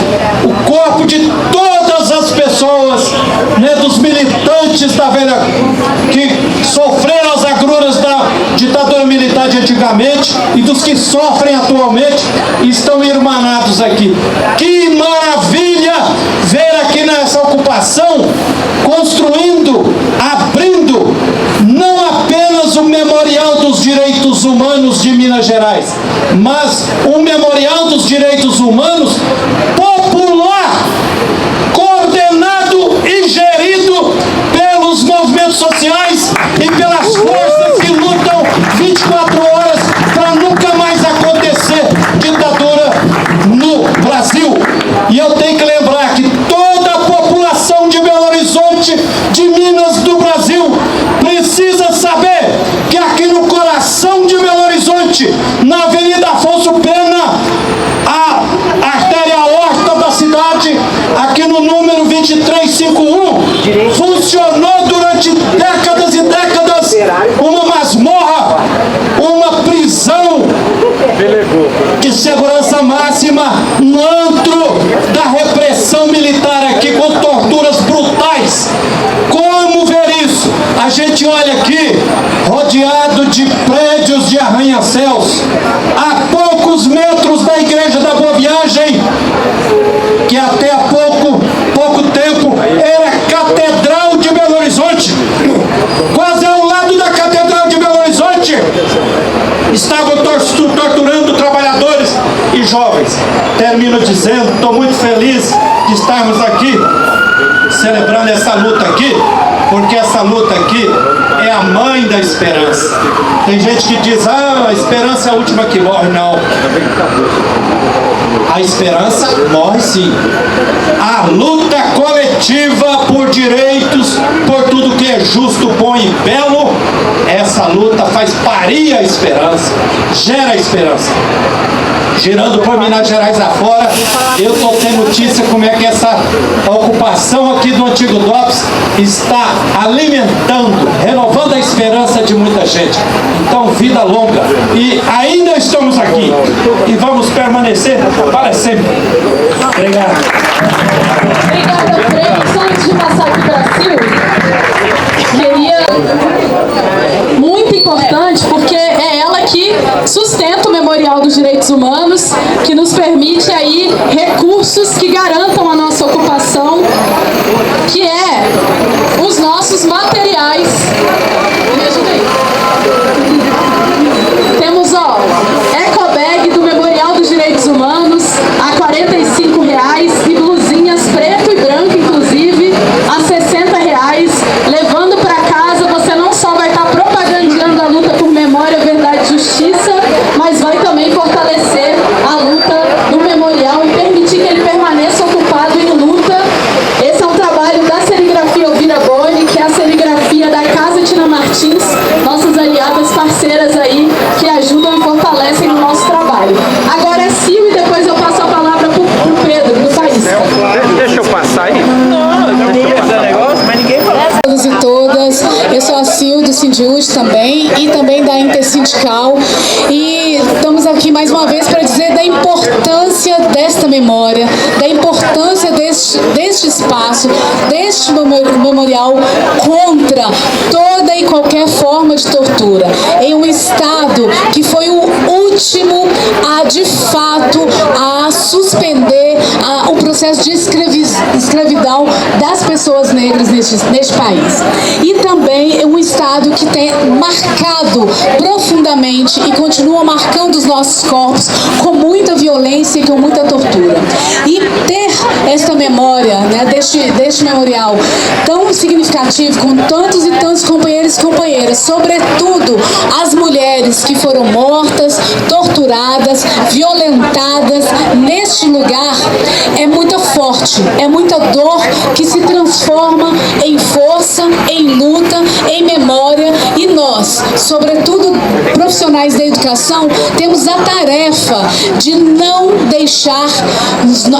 o corpo de todas as pessoas, né, dos militantes da velha, que sofreram as agruras da ditadura militar de antigamente e dos que sofrem atualmente, estão irmanados aqui. Que maravilha ver aqui nessa ocupação, construindo, abrindo, não apenas o Memorial dos Direitos Humanos de Minas Gerais, mas um Memorial dos Direitos Humanos popular, coordenado e gerido pelos movimentos sociais e pelas forças que lutam 24 horas para nunca mais acontecer ditadura no Brasil. E eu tenho que lembrar que toda a população de Belo Horizonte, de Minas, do Brasil, precisa saber que aqui no coração de Belo Horizonte, na Avenida Afonso Pena, a artéria aorta da cidade, aqui no número 2351, funcionou durante décadas e décadas uma masmorra, uma prisão de segurança máxima, um antro da repressão militar aqui, com torturas brutais. Como ver isso? A gente olha aqui, rodeado de prédios de arranha-céus, a poucos metros da Igreja da Boa Viagem, que até há pouco tempo era Catedral de Belo Horizonte. Quase ao lado da Catedral de Belo Horizonte estavam torturando trabalhadores e jovens. Termino dizendo, estou muito feliz de estarmos aqui celebrando essa luta aqui, porque essa luta aqui é a mãe da esperança. Tem gente que diz, a esperança é a última que morre. Não. A esperança morre sim. A luta coletiva por direitos, por tudo que é justo, bom e belo, essa essa luta faz parir a esperança, gera esperança. Girando por Minas Gerais afora, eu estou tendo notícia como é que essa ocupação aqui do antigo DOPS está alimentando, renovando a esperança de muita gente. Então, vida longa. E ainda estamos aqui e vamos permanecer para sempre. Obrigado. Obrigada, Freire. Só antes de passar aqui para a Silvia, queria... Muito importante, porque é ela que sustenta o Memorial dos Direitos Humanos, que nos permite aí recursos que garantam a nossa ocupação, que é os nossos materiais. Me ajuda aí. Temos, ó, ecobag do Memorial dos Direitos Humanos a R$45 e blusinhas preto e branco, inclusive, a R$60, levando para casa. Você não só vai estar propagandeando a luta por memória, verdade e justiça, mas vai também fortalecer a luta do memorial e permitir que ele permaneça ocupado em luta. Esse é um trabalho da serigrafia Elvira Boni, que é a serigrafia da Casa Tina Martins, nossas aliadas parceiras aí, que ajudam e fortalecem o nosso trabalho. Agora é Sil e depois eu passo a palavra pro Pedro, do País. Deixa eu passar aí. Todos e todas, eu sou a Sil do Sindiúd também e também da Intersindical, e estamos aqui mais uma vez para dizer da importância desta memória, da importância deste espaço, deste memorial contra toda e qualquer forma de tortura, em um Estado que foi o último a, de fato, a suspender o processo de escravidão das pessoas negras neste país. E também é um Estado que tem marcado profundamente e continua marcando os nossos corpos com muita violência e com muita tortura. E ter esta memória, né, deste memorial tão significativo, com tantos e tantos companheiros e companheiras, sobretudo as mulheres que foram mortas, torturadas, violentadas neste lugar, é muito forte, é muita dor que se transforma em força, em luta, em memória, e nós, sobretudo profissionais da educação, temos a tarefa de não deixar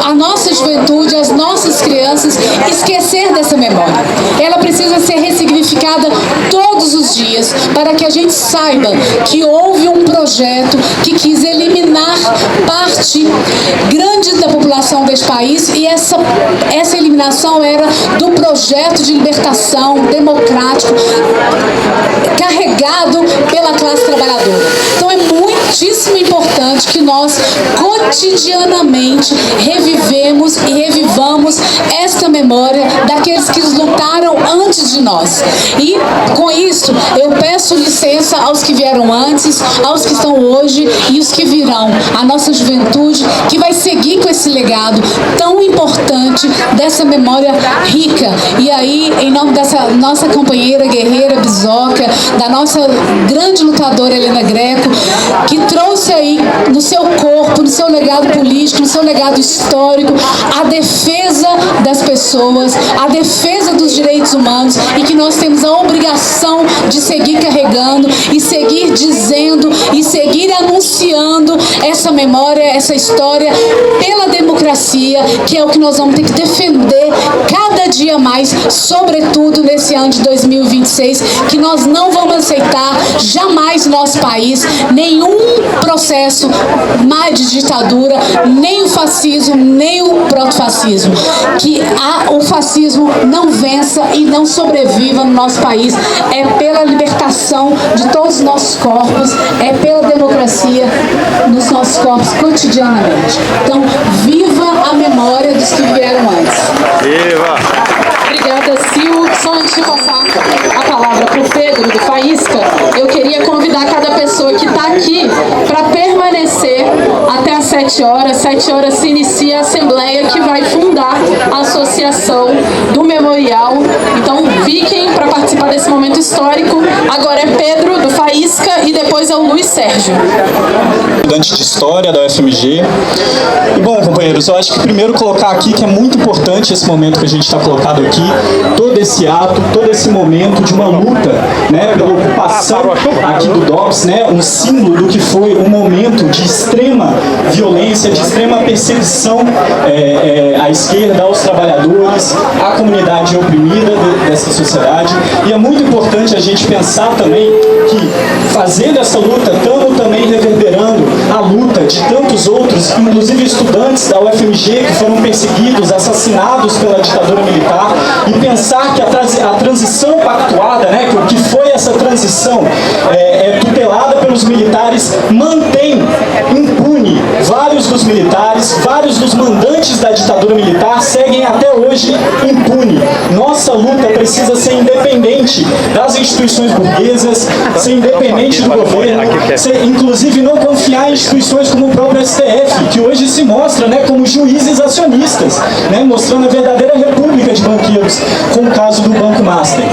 a nossa juventude, as nossas crianças esquecer dessa memória. Ela precisa ser ressignificada todos os dias para que a gente saiba que houve um projeto que quis eliminar parte grande da população deste país, e essa eliminação era do projeto de libertação democrático carregado pela classe trabalhadora. Então é muitíssimo importante que nós cotidianamente revivemos e revivamos esta memória daqueles que lutaram antes de nós. E com isso eu peço licença aos que vieram antes, aos que estão hoje e os que virão, a nossa juventude que vai seguir com esse legado tão importante dessa memória rica. E aí, em nome dessa nossa companheira guerreira Bisoca, da nossa grande lutadora Helena Greco, que trouxe aí no seu corpo, no seu legado político, no seu legado histórico, a defesa das pessoas, a defesa dos direitos humanos, e que nós temos a obrigação de seguir carregando e seguir dizendo e seguir anunciando essa memória, essa história pela democracia, que é o que nós vamos ter que defender cada dia mais, sobretudo nesse ano de 2026, que nós não vamos aceitar jamais no nosso país nenhum processo mais de ditadura, nem o fascismo, nem o protofascismo. Que o fascismo não vença e não sobreviva no nosso país. É pela libertação de todos os nossos corpos, é pela democracia nos nossos corpos cotidianamente. Então, viva a memória dos que vieram antes. Viva! Obrigada, Sil. Só antes de passar a palavra para o Pedro, do Faísca, eu queria convidar cada pessoa que está aqui para permanecer até às 7 horas. 7 horas se inicia a Assembleia que vai fundar a Associação do Memorial. Então, fiquem para participar desse momento histórico. Agora é Pedro, do Faísca, e depois depois é o Luiz Sérgio. Estudante de História da UFMG. E bom, companheiros, eu acho que primeiro colocar aqui que é muito importante esse momento que a gente está colocado aqui, todo esse ato, todo esse momento de uma luta, né, pela ocupação aqui do DOPS, né, um símbolo do que foi um momento de extrema violência, de extrema perseguição à esquerda, aos trabalhadores, à comunidade oprimida dessa sociedade. E é muito importante a gente pensar também que, fazendo essa luta, estamos também reverberando a luta de tantos outros, inclusive estudantes da UFMG que foram perseguidos, assassinados pela ditadura militar, e pensar que a transição pactuada, né, que o que foi essa transição tutelada pelos militares, mantém impune vários dos militares, vários dos mandantes da ditadura militar seguem até hoje impune. Nossa luta precisa ser independente das instituições burguesas, ser independente do governo, inclusive não confiar em instituições como o próprio STF, que hoje se mostra, né, como juízes acionistas, né, mostrando a verdadeira república de banqueiros, com o caso do Banco Master.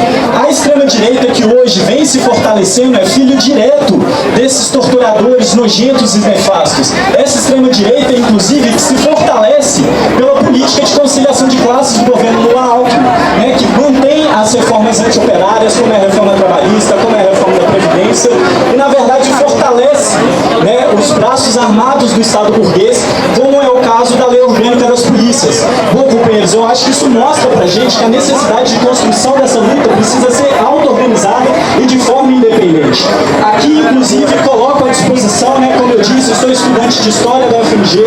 A extrema-direita que hoje vem se fortalecendo é filho direto desses torturadores nojentos e nefastos. Essa extrema-direita, inclusive, que se fortalece pela política de conciliação de classes do governo Lula Alckmin, né, que mantém as reformas antioperárias, como é a reforma trabalhista, como é a reforma da Previdência, e, na verdade, fortalece, né, os braços armados do Estado burguês, como é o caso da Lei Orgânica das Polícias. Bom, companheiros, eu acho que isso mostra pra gente que a necessidade de construção dessa luta precisa ser auto-organizada e de forma independente. Aqui, inclusive, coloco à disposição, né, como eu disse, eu sou estudante de História da UFMG,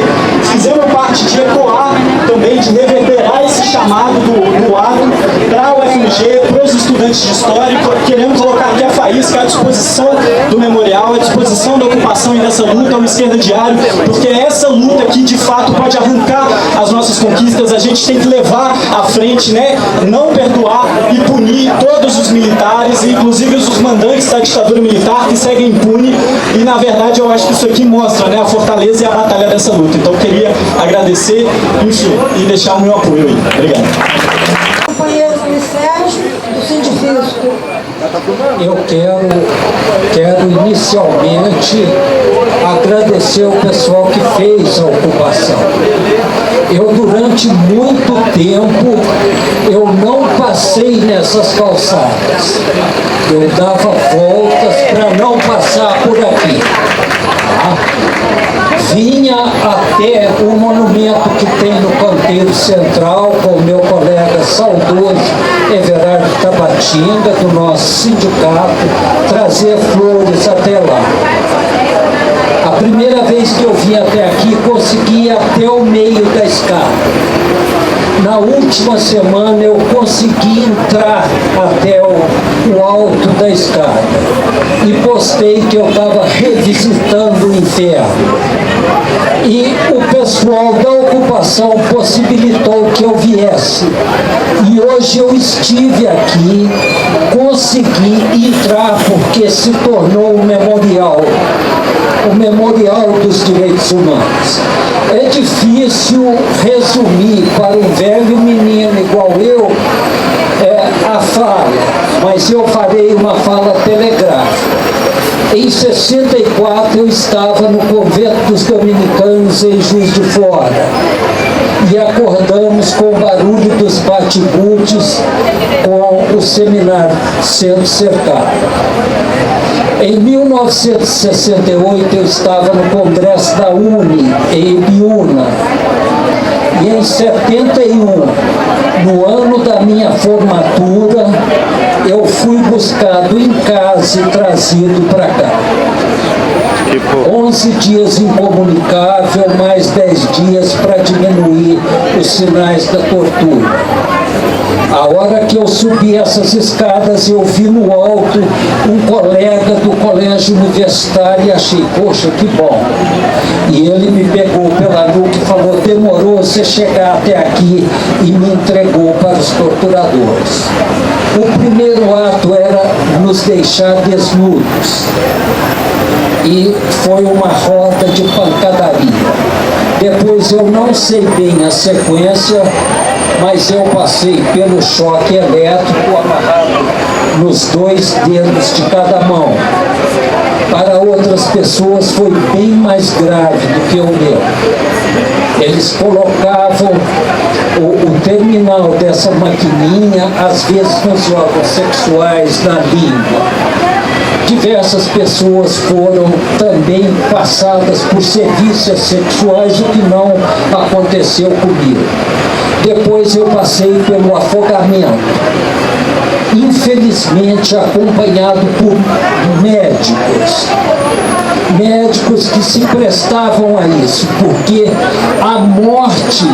fizemos parte de ecoar também, de reverberar esse chamado do ato para a UFMG, para os estudantes de História, querendo colocar aqui a faísca à disposição do memorial, à disposição da ocupação e dessa luta, ao Esquerda Diário, porque é essa luta que, de fato, pode arrancar as nossas conquistas. A gente tem que levar à frente, né, não perdoar e punir todos os militares, inclusive os mandantes da ditadura militar que seguem impune, e, na verdade, eu acho que isso aqui mostra, né, a fortaleza e a batalha dessa luta. Então, eu queria agradecer, enfim, e deixar o meu apoio aí. Obrigado. Companheiro Luiz Sérgio, do Sindifisco. Eu quero inicialmente agradecer o pessoal que fez a ocupação. Eu, durante muito tempo, eu não passei nessas calçadas. Eu dava voltas para não passar por aqui. Vinha até o monumento que tem no canteiro central com o meu colega saudoso Everardo Tabatinga, do nosso sindicato, trazer flores até lá. A primeira vez que eu vim até aqui, consegui ir até o meio da escada. Na última semana eu consegui entrar até o alto da escada e postei que eu estava revisitando o inferno. E o pessoal da ocupação possibilitou que eu viesse. E hoje eu estive aqui, consegui entrar porque se tornou um memorial. O Memorial dos Direitos Humanos. É difícil resumir para um velho menino igual eu a fala, mas eu farei uma fala telegráfica. Em 64 eu estava no convento dos dominicanos em Juiz de Fora e acordamos com o barulho dos bate-butes com o seminário sendo cercado. Em 1968 eu estava no Congresso da UNE, em Ibiúna, e em 71, no ano da minha formatura, eu fui buscado em casa e trazido para cá. 11 dias incomunicável, mais 10 dias para diminuir os sinais da tortura. A hora que eu subi essas escadas, eu vi no alto um colega do colégio universitário e achei, poxa, que bom. E ele me pegou pela nuca e falou, demorou você chegar até aqui, e me entregou para os torturadores. O primeiro ato era nos deixar desnudos. E foi uma roda de pancadaria. Depois eu não sei bem a sequência, mas eu passei pelo choque elétrico amarrado nos 2 dedos de cada mão. Para outras pessoas foi bem mais grave do que o meu. Eles colocavam o terminal dessa maquininha, às vezes nos órgãos sexuais, na língua. Diversas pessoas foram também passadas por serviços sexuais, o que não aconteceu comigo. Depois eu passei pelo afogamento, infelizmente acompanhado por médicos que se prestavam a isso, porque a morte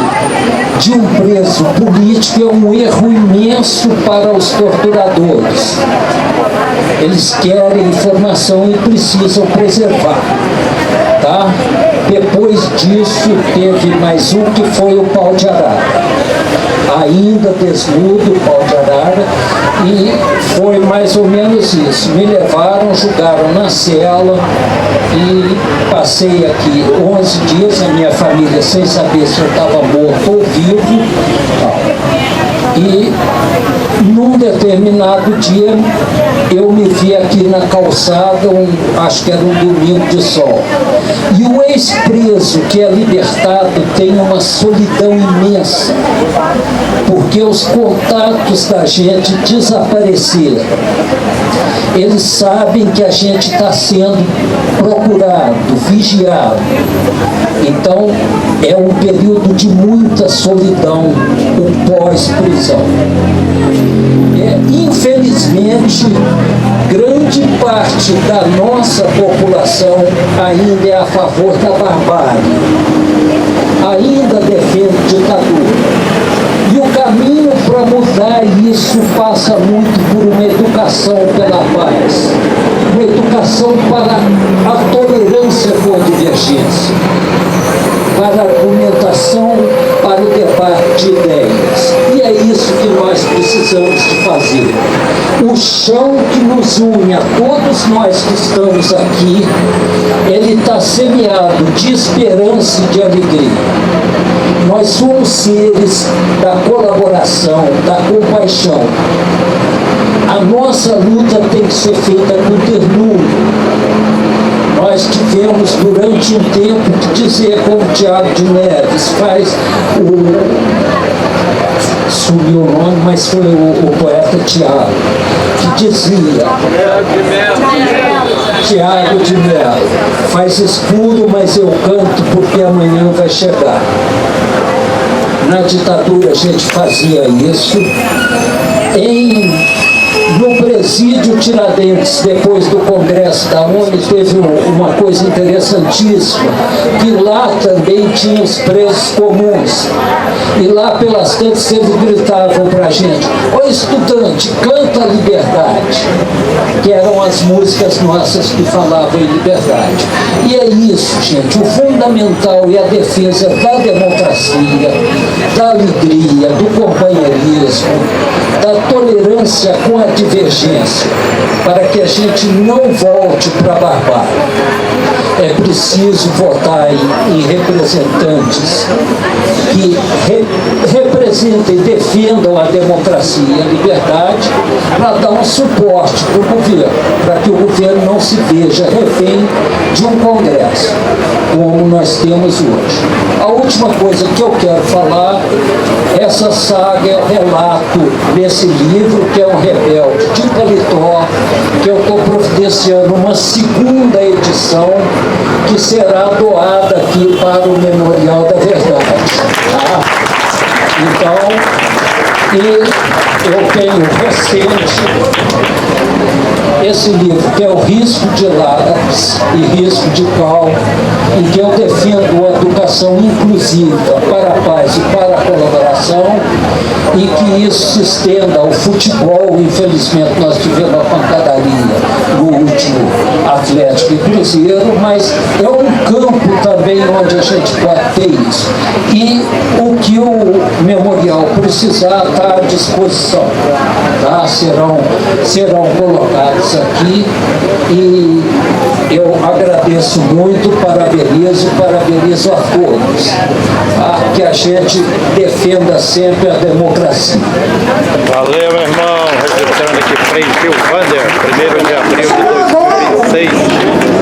de um preso político é um erro imenso para os torturadores. Eles querem informação e precisam preservar. Tá? Depois disso, teve mais um que foi o pau de arara. Ainda desnudo, o pau de arara, e foi mais ou menos isso. Me levaram, julgaram na cela e passei aqui 11 dias, a minha família sem saber se eu estava morto ou vivo. E num determinado dia eu me vi aqui na calçada, acho que era um domingo de sol. E o ex-preso que é libertado tem uma solidão imensa, porque os contatos da gente desapareceram. Eles sabem que a gente está sendo procurado, vigiado. Então, é um período de muita solidão, o pós-prisão. Infelizmente, grande parte da nossa população ainda é a favor da barbárie, ainda defende ditadura. E o caminho para mudar isso passa muito por uma educação pela paz, uma educação para a tolerância com a divergência, para a argumentação, para o debate de ideias. E é isso que nós precisamos de fazer. O chão que nos une a todos nós que estamos aqui, ele está semeado de esperança e de alegria. Nós somos seres da colaboração, da compaixão. A nossa luta tem que ser feita com ternura. Nós tivemos durante um tempo que dizer, como o Tiago de Neves faz, sumiu o nome, mas foi o poeta Tiago, que dizia, Tiago de Mello, faz escuro, mas eu canto porque amanhã vai chegar. Na ditadura a gente fazia isso. No presídio Tiradentes, depois do Congresso da ONU, teve uma coisa interessantíssima, que lá também tinha os presos comuns. E lá pelas tantas eles gritavam para a gente, ô estudante, canta a liberdade, que eram as músicas nossas que falavam em liberdade. E é isso, gente, o fundamental é a defesa da democracia, da alegria, do companheirismo, da tolerância com a divergência, para que a gente não volte para a barbárie. É preciso votar em representantes que representem e defendam a democracia e a liberdade, para dar um suporte para o governo, para que o governo não se veja refém de um Congresso, como nós temos hoje. A última coisa que eu quero falar, essa saga é o relato desse livro, que é um rebelde de paletó, que eu estou providenciando uma segunda edição, que será doada aqui para o Memorial da Verdade. Tá? Então, eu tenho recente esse livro, que é o Risco de Lápis e Risco de Cal, em que eu defendo a educação inclusiva para a paz e para a colaboração, e que isso se estenda ao futebol. Infelizmente nós tivemos a pancadaria no último Atlético e Cruzeiro, mas é um campo também onde a gente pode ter isso. E o que o memorial precisar está à disposição. Tá? Serão colocados aqui, e eu agradeço muito, parabenizo a todos. Tá? Que a gente defenda sempre a democracia. Valeu, meu irmão. Registrando aqui frente o Wander, 1º de abril de 2026.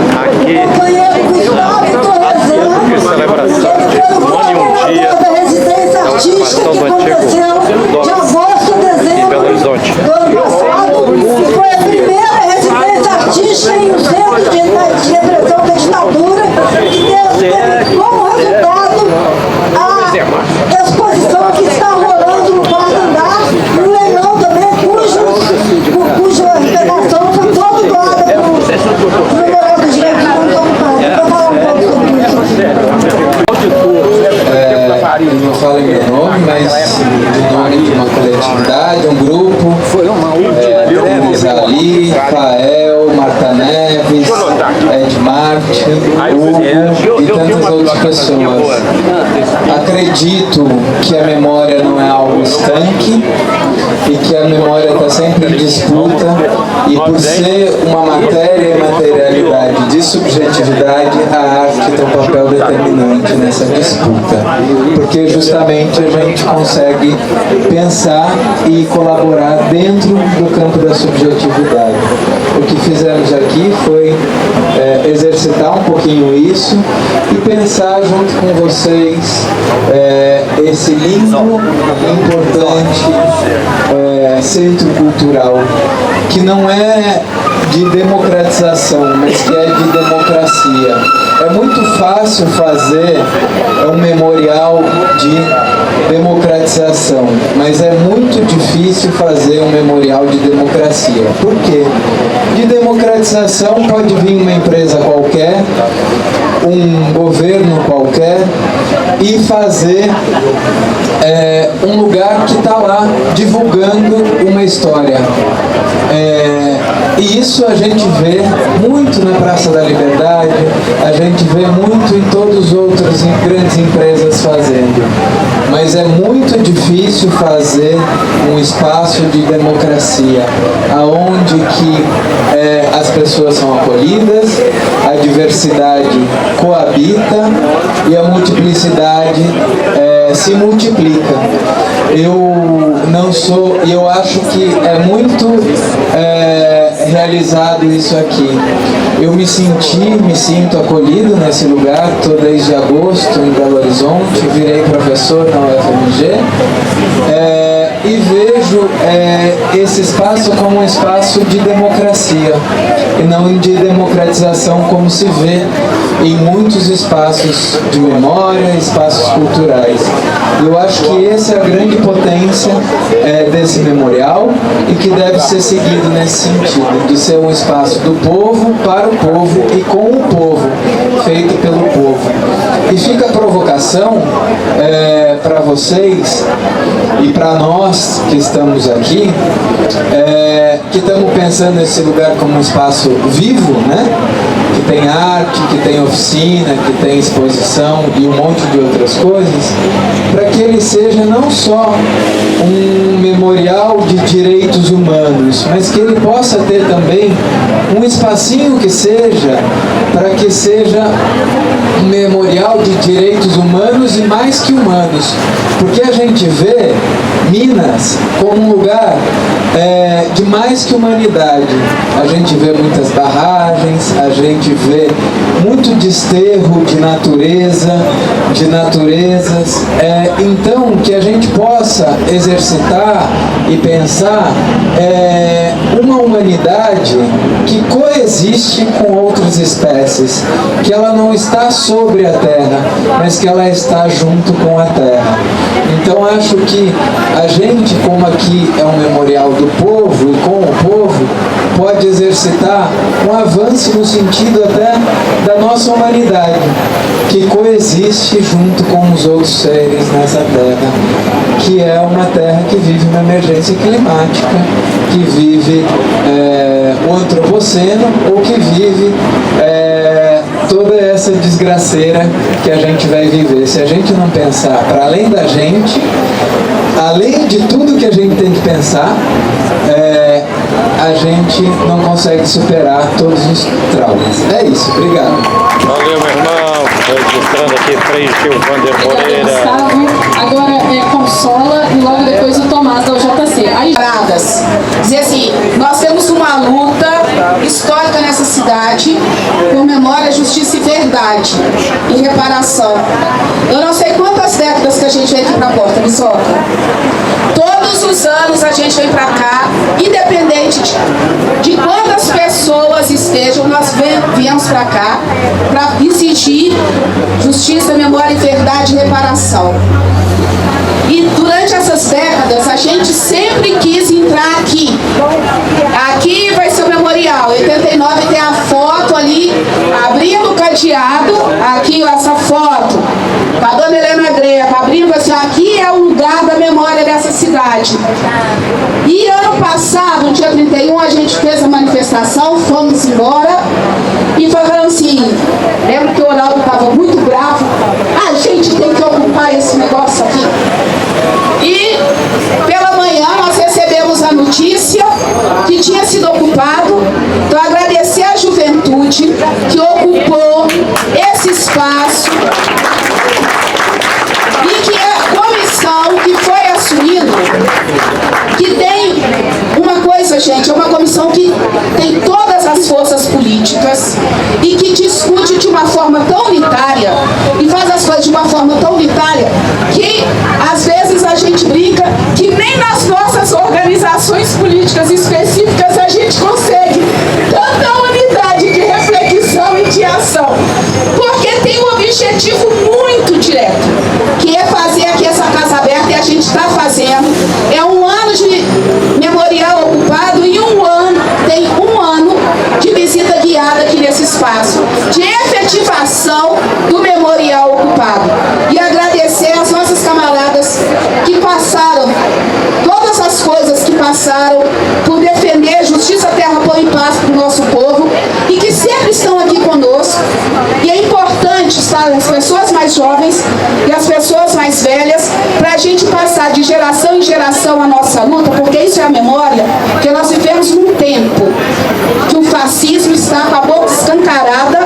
pessoas. Acredito que a memória não é algo estanque e que a memória está sempre em disputa, e por ser uma matéria e materialidade de subjetividade, a arte tem um papel determinante nessa disputa, porque justamente a gente consegue pensar e colaborar dentro do campo da subjetividade. O que fizemos aqui foi exercitar um pouquinho isso e pensar junto com vocês esse lindo, importante centro cultural, que não é de democratização, mas que é de democracia. É muito fácil fazer um memorial de democratização, mas é muito difícil fazer um memorial de democracia. Por quê? De democratização pode vir uma empresa qualquer, um governo qualquer, e fazer um lugar que está lá divulgando uma história. E isso a gente vê muito na Praça da Liberdade, a gente vê muito em todas as outras grandes empresas fazendo. Mas é muito difícil fazer um espaço de democracia, aonde que as pessoas são acolhidas, a diversidade coabita e a multiplicidade se multiplica. Eu acho que é muito realizado isso aqui. Eu me sinto acolhido nesse lugar. Estou desde agosto em Belo Horizonte, virei professor na UFMG e vejo esse espaço como um espaço de democracia e não de democratização, como se vê em muitos espaços de memória, espaços culturais. Eu acho que essa é a grande potência desse memorial e que deve ser seguido nesse sentido, de ser um espaço do povo, para o povo e com o povo, feito pelo povo. E fica a provocação para vocês e para nós que estamos aqui, que estamos pensando nesse lugar como um espaço vivo, né? Que tem arte, que tem oficina, que tem exposição e um monte de outras coisas, para que ele seja não só um memorial de direitos humanos, mas que ele possa ter também um espacinho que seja, para que seja um memorial de direitos humanos e mais que humanos, porque a gente vê Minas como um lugar de mais que humanidade. A gente vê muitas barragens, a gente vê muito desterro de natureza, de naturezas. Então, que a gente possa exercitar e pensar uma humanidade que coexiste com outras espécies, que ela não está sobre a terra, mas que ela está junto com a terra. Então, acho que a gente, como aqui é um memorial do povo e com o povo, pode exercitar um avanço no sentido até da nossa humanidade, que coexiste junto com os outros seres nessa terra, que é uma terra que vive uma emergência climática, que vive o antropoceno, ou que vive toda essa desgraceira que a gente vai viver. Se a gente não pensar para além da gente, além de tudo que a gente tem que pensar, a gente não consegue superar todos os traumas. É isso, obrigado. Valeu, meu irmão. Estou registrando aqui Frei Gilvander Moreira. Gustavo, agora Consola e logo depois o Tomás da UJC. Aí, dizer assim, nós temos uma luta histórica nessa cidade por memória, justiça e verdade e reparação. Eu não sei quantas décadas que a gente vem aqui pra porta, Bisoca. Todos os anos a gente vem pra cá, independente de quantas pessoas estejam, nós viemos pra cá pra exigir justiça, memória e verdade e reparação. E durante essas décadas a gente sempre quis entrar aqui. Aqui vai ser o memorial. Em 89 tem a foto ali, abrindo o cadeado, aqui essa foto, com a dona Helena Greco, abrindo assim, aqui é o lugar da memória dessa cidade. E ano passado, no dia 31, a gente fez a manifestação, fomos embora e falando assim, lembro que o Ronaldo estava muito bravo, que ocupou esse espaço e que a comissão que foi assumindo, que tem uma coisa, gente, é uma comissão que tem todas as forças políticas e que discute de uma forma tão unitária e faz as coisas de uma forma tão unitária que às vezes a gente brinca que nem nas nossas organizações políticas específicas a gente consegue tanta unidade de reflexão e de ação, porque tem um objetivo muito direto, que é fazer aqui essa Casa Aberta, e a gente está fazendo. É um ano de memorial ocupado e tem um ano de visita guiada aqui nesse espaço, de efetivação do memorial ocupado. E agradecer às nossas camaradas que passaram, todas as coisas que passaram por defender justiça, terra, pão e paz para o nosso povo e que sempre estão aqui conosco. E é importante estar as pessoas mais jovens e as pessoas mais velhas para a gente passar de geração em geração a nossa luta, porque isso é a memória, porque nós vivemos num tempo que o fascismo está com a boca escancarada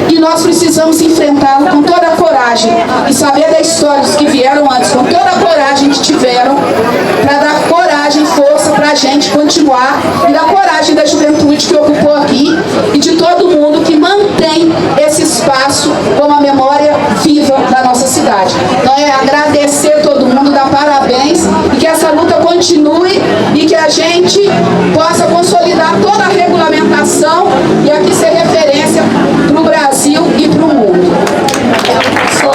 e nós precisamos enfrentá-lo com toda a coragem e saber da história dos que vieram antes, com toda a coragem que tiveram, para dar coragem e força para a gente continuar, e da coragem da juventude que ocupou aqui e de todo mundo que mantém esse espaço como a memória viva da nossa cidade. Então é agradecer todo mundo, dar parabéns e que essa luta continue e que a gente possa consolidar toda a regulamentação e aqui ser referência para o Brasil e para o mundo. Só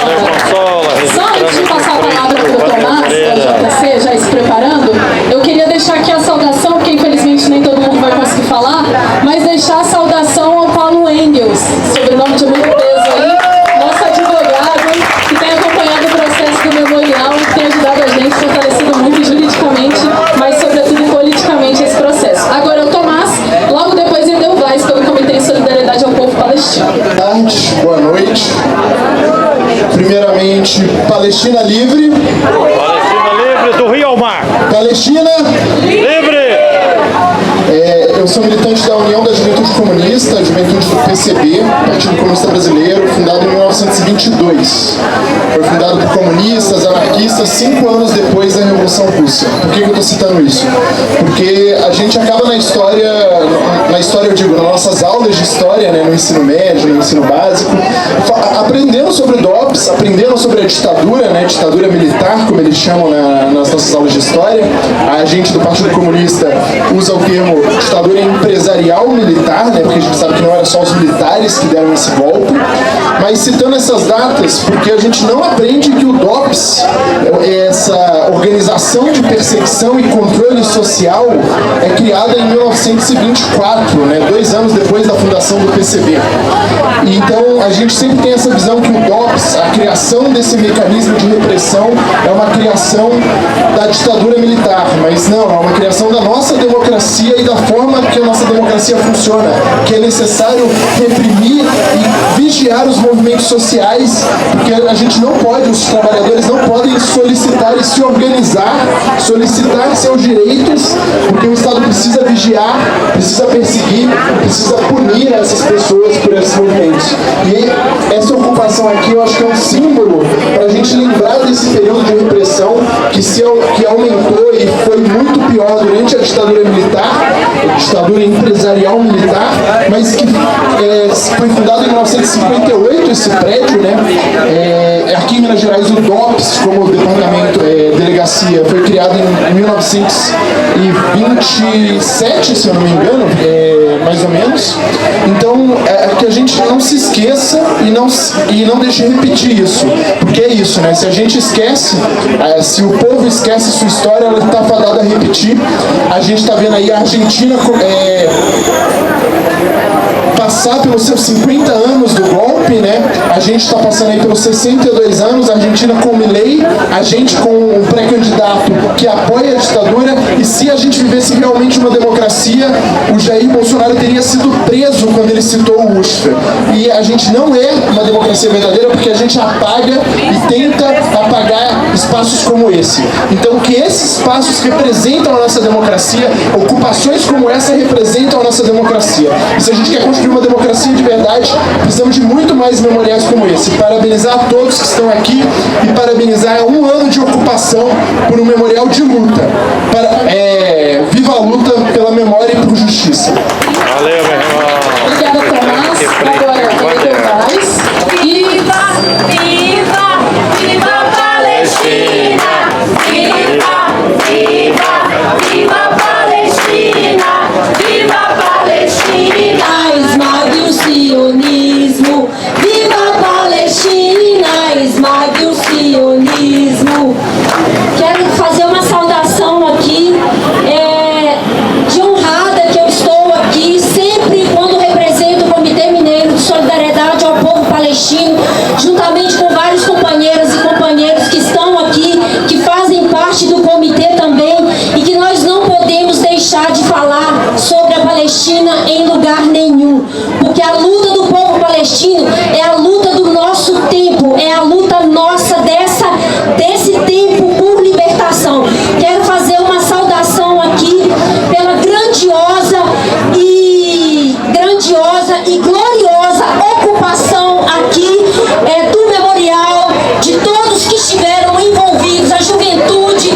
antes de passar a palavra para o Tomás, da JC, já se preparando, eu queria deixar aqui a saudação, porque infelizmente nem todo mundo vai conseguir falar, mas deixar a saudação ao Paulo Engels, sobrenome de muito peso aí, nosso advogado, que tem acompanhado o processo do memorial e que tem ajudado a gente, fortalecido muito juridicamente, mas sobretudo politicamente esse processo. Agora o Tomás, logo depois ele deu voz pelo Comitê de Solidariedade ao Povo Palestino. Boa tarde, boa noite. Primeiramente, Palestina livre. Palestina livre do Rio ao Mar. Palestina livre. Eu sou militante da União da Juventude Comunista, juventude do PCB, Partido Comunista Brasileiro, fundado em 1922. Foi fundado por comunistas, anarquistas, 5 anos depois da Revolução Russa. Por que eu estou citando isso? Porque a gente acaba na história eu digo, nas nossas aulas de história, né, no ensino médio, no ensino básico, aprendendo sobre o DOPS, aprendendo sobre a ditadura, né, ditadura militar, como eles chamam nas nossas aulas de história. A gente do Partido Comunista usa o termo ditadura empresarial militar, né, porque a gente sabe que não era só os militares que deram esse golpe, mas citando essas datas, porque a gente não aprende que o DOPS, essa organização de perseguição e controle social, é criada em 1924, né, 2 anos depois da fundação do PCB. E então a gente sempre tem essa visão que o DOPS, a criação desse mecanismo de repressão, é uma criação da ditadura militar, mas não, é uma criação da nossa democracia e da forma que a nossa democracia funciona, que é necessário reprimir e vigiar os movimentos sociais, porque a gente não pode, os trabalhadores não podem solicitar e se organizar, solicitar seus direitos, porque o Estado precisa vigiar, precisa perseguir, precisa punir essas pessoas por esses movimentos. E essa ocupação aqui eu acho que é um símbolo para a gente lembrar desse período de repressão que aumentou e foi muito pior durante a ditadura militar, a ditadura empresarial militar, mas que foi fundado em 1958 esse prédio, né? Aqui em Minas Gerais o DOPS, como departamento, delegacia, foi criado em 1927, se eu não me engano, mais ou menos. Então, que a gente não se esqueça e não deixe repetir isso, porque é isso, né? Se a gente esquece, se o povo esquece sua história, ela está fadada a repetir. A gente está vendo aí a Argentina passar pelos seus 50 anos do golpe, né? A gente está passando aí pelos 62 anos, a Argentina com o Milei, a gente com um pré-candidato que apoia a ditadura, e se a gente vivesse realmente uma democracia, o Jair Bolsonaro teria sido preso quando ele citou o USFA. E a gente não é uma democracia verdadeira porque a gente apaga e tenta apagar espaços como esse. Então, que esses espaços representam a nossa democracia, ocupações como essa representam a nossa democracia. E se a gente quer construir uma democracia de verdade, precisamos de muito mais memoriais como esse. Parabenizar a todos que estão aqui e parabenizar um ano de ocupação por um memorial de luta. Viva a luta pela memória e por justiça. Valeu, meu irmão. Obrigada, Tomás. Agora, Edelvaz. Viva, viva, viva Palestina! Viva, viva, viva Palestina! Viva Palestina! Esmague o sionismo! Viva Palestina! Esmague o sionismo! Quero fazer uma saudação aqui, de honrada que eu estou aqui, sempre quando represento o Comitê Mineiro de Solidariedade ao Povo Palestino, juntamente com vários companheiras e companheiros que estão aqui, que fazem parte do comitê também, e que nós não podemos deixar de falar sobre a Palestina em lugar nenhum, porque a luta do povo palestino é a luta do nosso tempo, é a luta nossa desse tempo por libertação. Quero fazer uma saudação aqui pela grandiosa e gloriosa ocupação aqui do memorial, de todos que estiveram envolvidos, a juventude,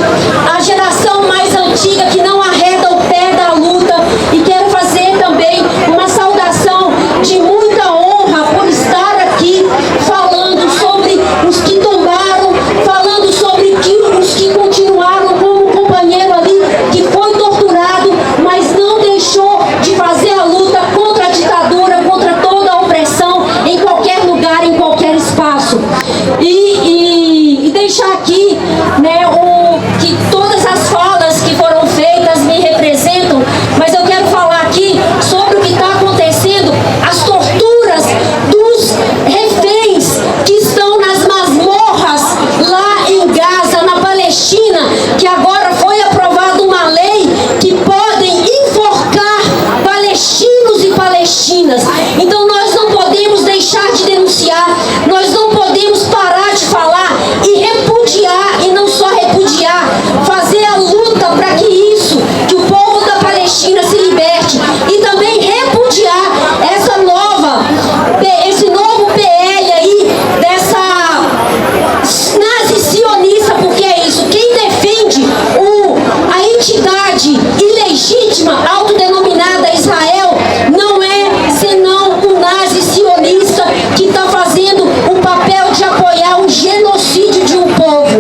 a geração mais antiga que não arreda o pé da luta. E quero fazer também uma saudação de muita honra por estar aqui falando sobre os que tombaram, falando sobre os que continuaram como um companheiro ali que foi torturado, mas não deixou de fazer a luta contra a ditadura, contra toda a opressão, em qualquer lugar, em qualquer espaço. E deixar aqui, que todas as falas que foram feitas me representam, mas eu quero falar aqui sobre o que está acontecendo, as torturas dos reféns que estão nas masmorras lá em Gaza, na Palestina, que agora foi aprovada uma lei que podem enforcar palestinos e palestinas. Então nós não podemos deixar de denunciar, nós não podemos parar de falar e repudiar, e não só repudiar, fazer a luta para que o povo da Palestina se liberte, e também repudiar esse novo PL aí, dessa nazi-sionista, porque é isso, quem defende a entidade ilegítima, autodenominada Israel, não é senão um nazi-sionista que está fazendo o papel de apoiar o genocídio de um povo.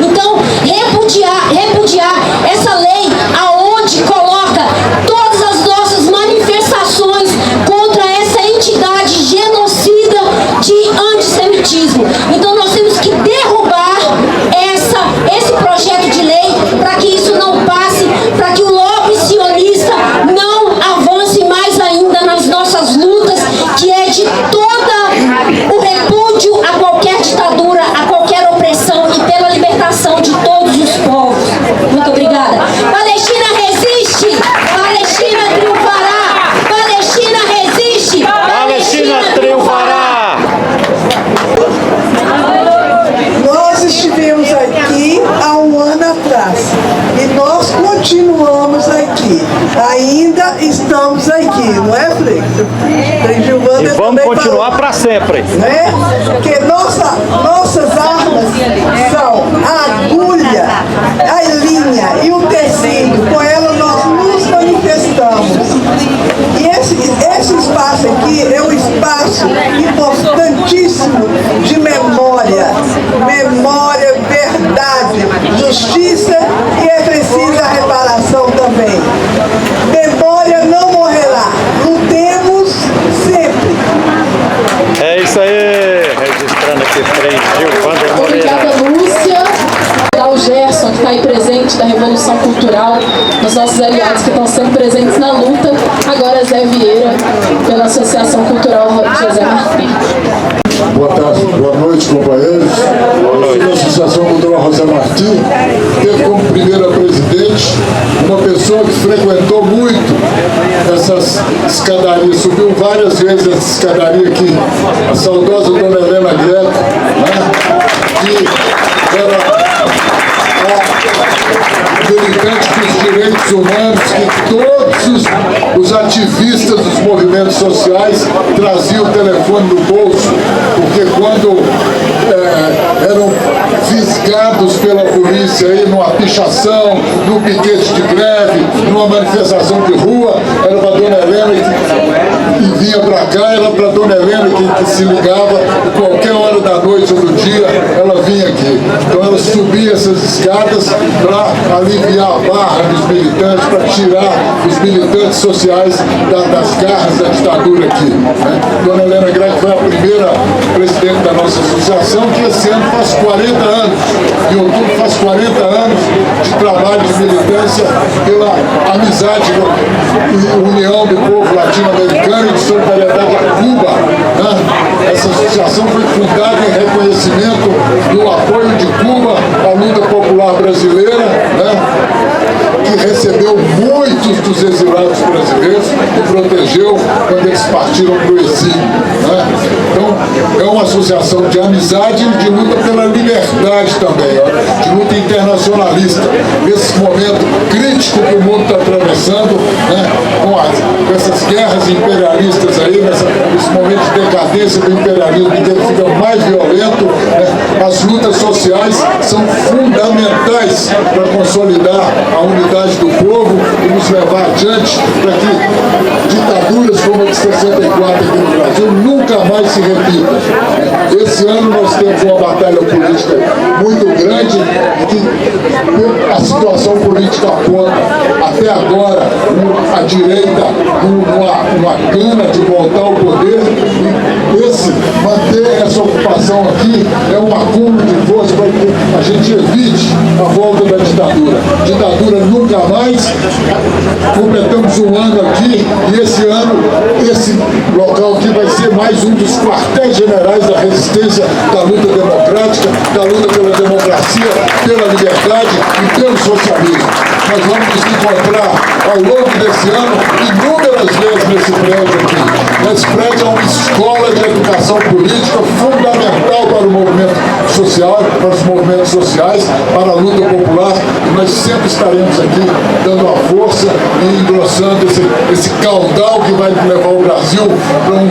Então, repudiar essa lei aonde coloca todas as nossas manifestações contra essa entidade genocida de antissemitismo. Então nós temos que derrubar esse projeto de lei para que isso não passe, para que o lobby sionista não avance mais ainda nas nossas lutas, que é de todo o repúdio a qualquer ditadura, a qualquer opressão, e pela libertação de todos os povos. Muito obrigada. Palestina resiste! Palestina triunfará! Palestina resiste! Palestina triunfará! Nós estivemos aqui há um ano atrás e nós continuamos aqui. Ainda estamos aqui, não é, Frei? E vamos continuar para sempre. Né? Porque nossas armas são a agulha, a linha e o tecido. Com ela nós nos manifestamos. E esse espaço aqui é um espaço importantíssimo de memória. Memória, verdade, justiça, e é preciso a reparação também. Memória não morrerá. Lutemos sempre. É isso aí, registrando aqui Frei Gilvander Moreira. Obrigada, Lúcia. O Gerson, que está aí presente da Revolução Cultural, os nossos aliados que estão sempre presentes na luta. Agora Zé Vieira, pela Associação Cultural José Martins. Boa tarde, boa noite, companheiros. Eu sou da Associação Cultural José Martins, teve como primeira presidente uma pessoa que frequentou muito essas escadarias, subiu várias vezes essa escadaria aqui, a saudosa Dona Helena Greco, né? Que era humanos que todos os ativistas dos movimentos sociais traziam o telefone no bolso, porque quando eram fisgados pela polícia aí numa pichação, num piquete de greve, numa manifestação de rua, era para Dona Helena e vinha para cá, era para Dona Helena que se ligava, qualquer hora da noite ou do dia, ela vinha aqui. Então ela subia essas escadas para aliviar a barra dos militantes, para tirar os militantes sociais das garras da ditadura aqui. Né? Dona Helena Greco foi a primeira presidente da nossa associação, que esse ano faz 40 anos. Em outubro faz 40 anos de trabalho de militância pela amizade e união do povo latino-americano e de solidariedade a Cuba. Né? Essa associação foi fundada em reconhecimento do apoio de Cuba à luta popular brasileira, né? Que recebeu muitos dos exilados brasileiros e protegeu quando eles partiram para o exílio. Né? Então, é uma associação de amizade e de luta pela liberdade também, ó, de luta internacionalista. Nesse momento crítico que o mundo está atravessando, né, com essas guerras imperialistas aí, nesse momento de decadência do imperialismo, que fica mais violento, né, as lutas sociais são fundamentais para consolidar a unidade do povo e nos levar adiante para que ditaduras como a de 64 aqui no Brasil nunca mais se repitam. Esse ano nós temos uma batalha política muito grande que a situação política aponta até agora a direita numa gana de voltar ao poder, e manter essa ocupação aqui é um acúmulo de força para que a gente evite a volta da ditadura. Ditadura nunca mais. Completamos um ano aqui e esse ano, esse local aqui vai ser mais um dos quartéis generais da resistência da luta democrática, da luta pela democracia, pela liberdade e pelo socialismo. Nós vamos nos encontrar ao longo desse ano inúmeras vezes nesse prédio aqui. Esse prédio é uma escola de educação política fundamental para o movimento social, para os movimentos sociais, para a luta popular, e nós sempre estaremos aqui dando a força e engrossando esse caudal que vai levar o Brasil para um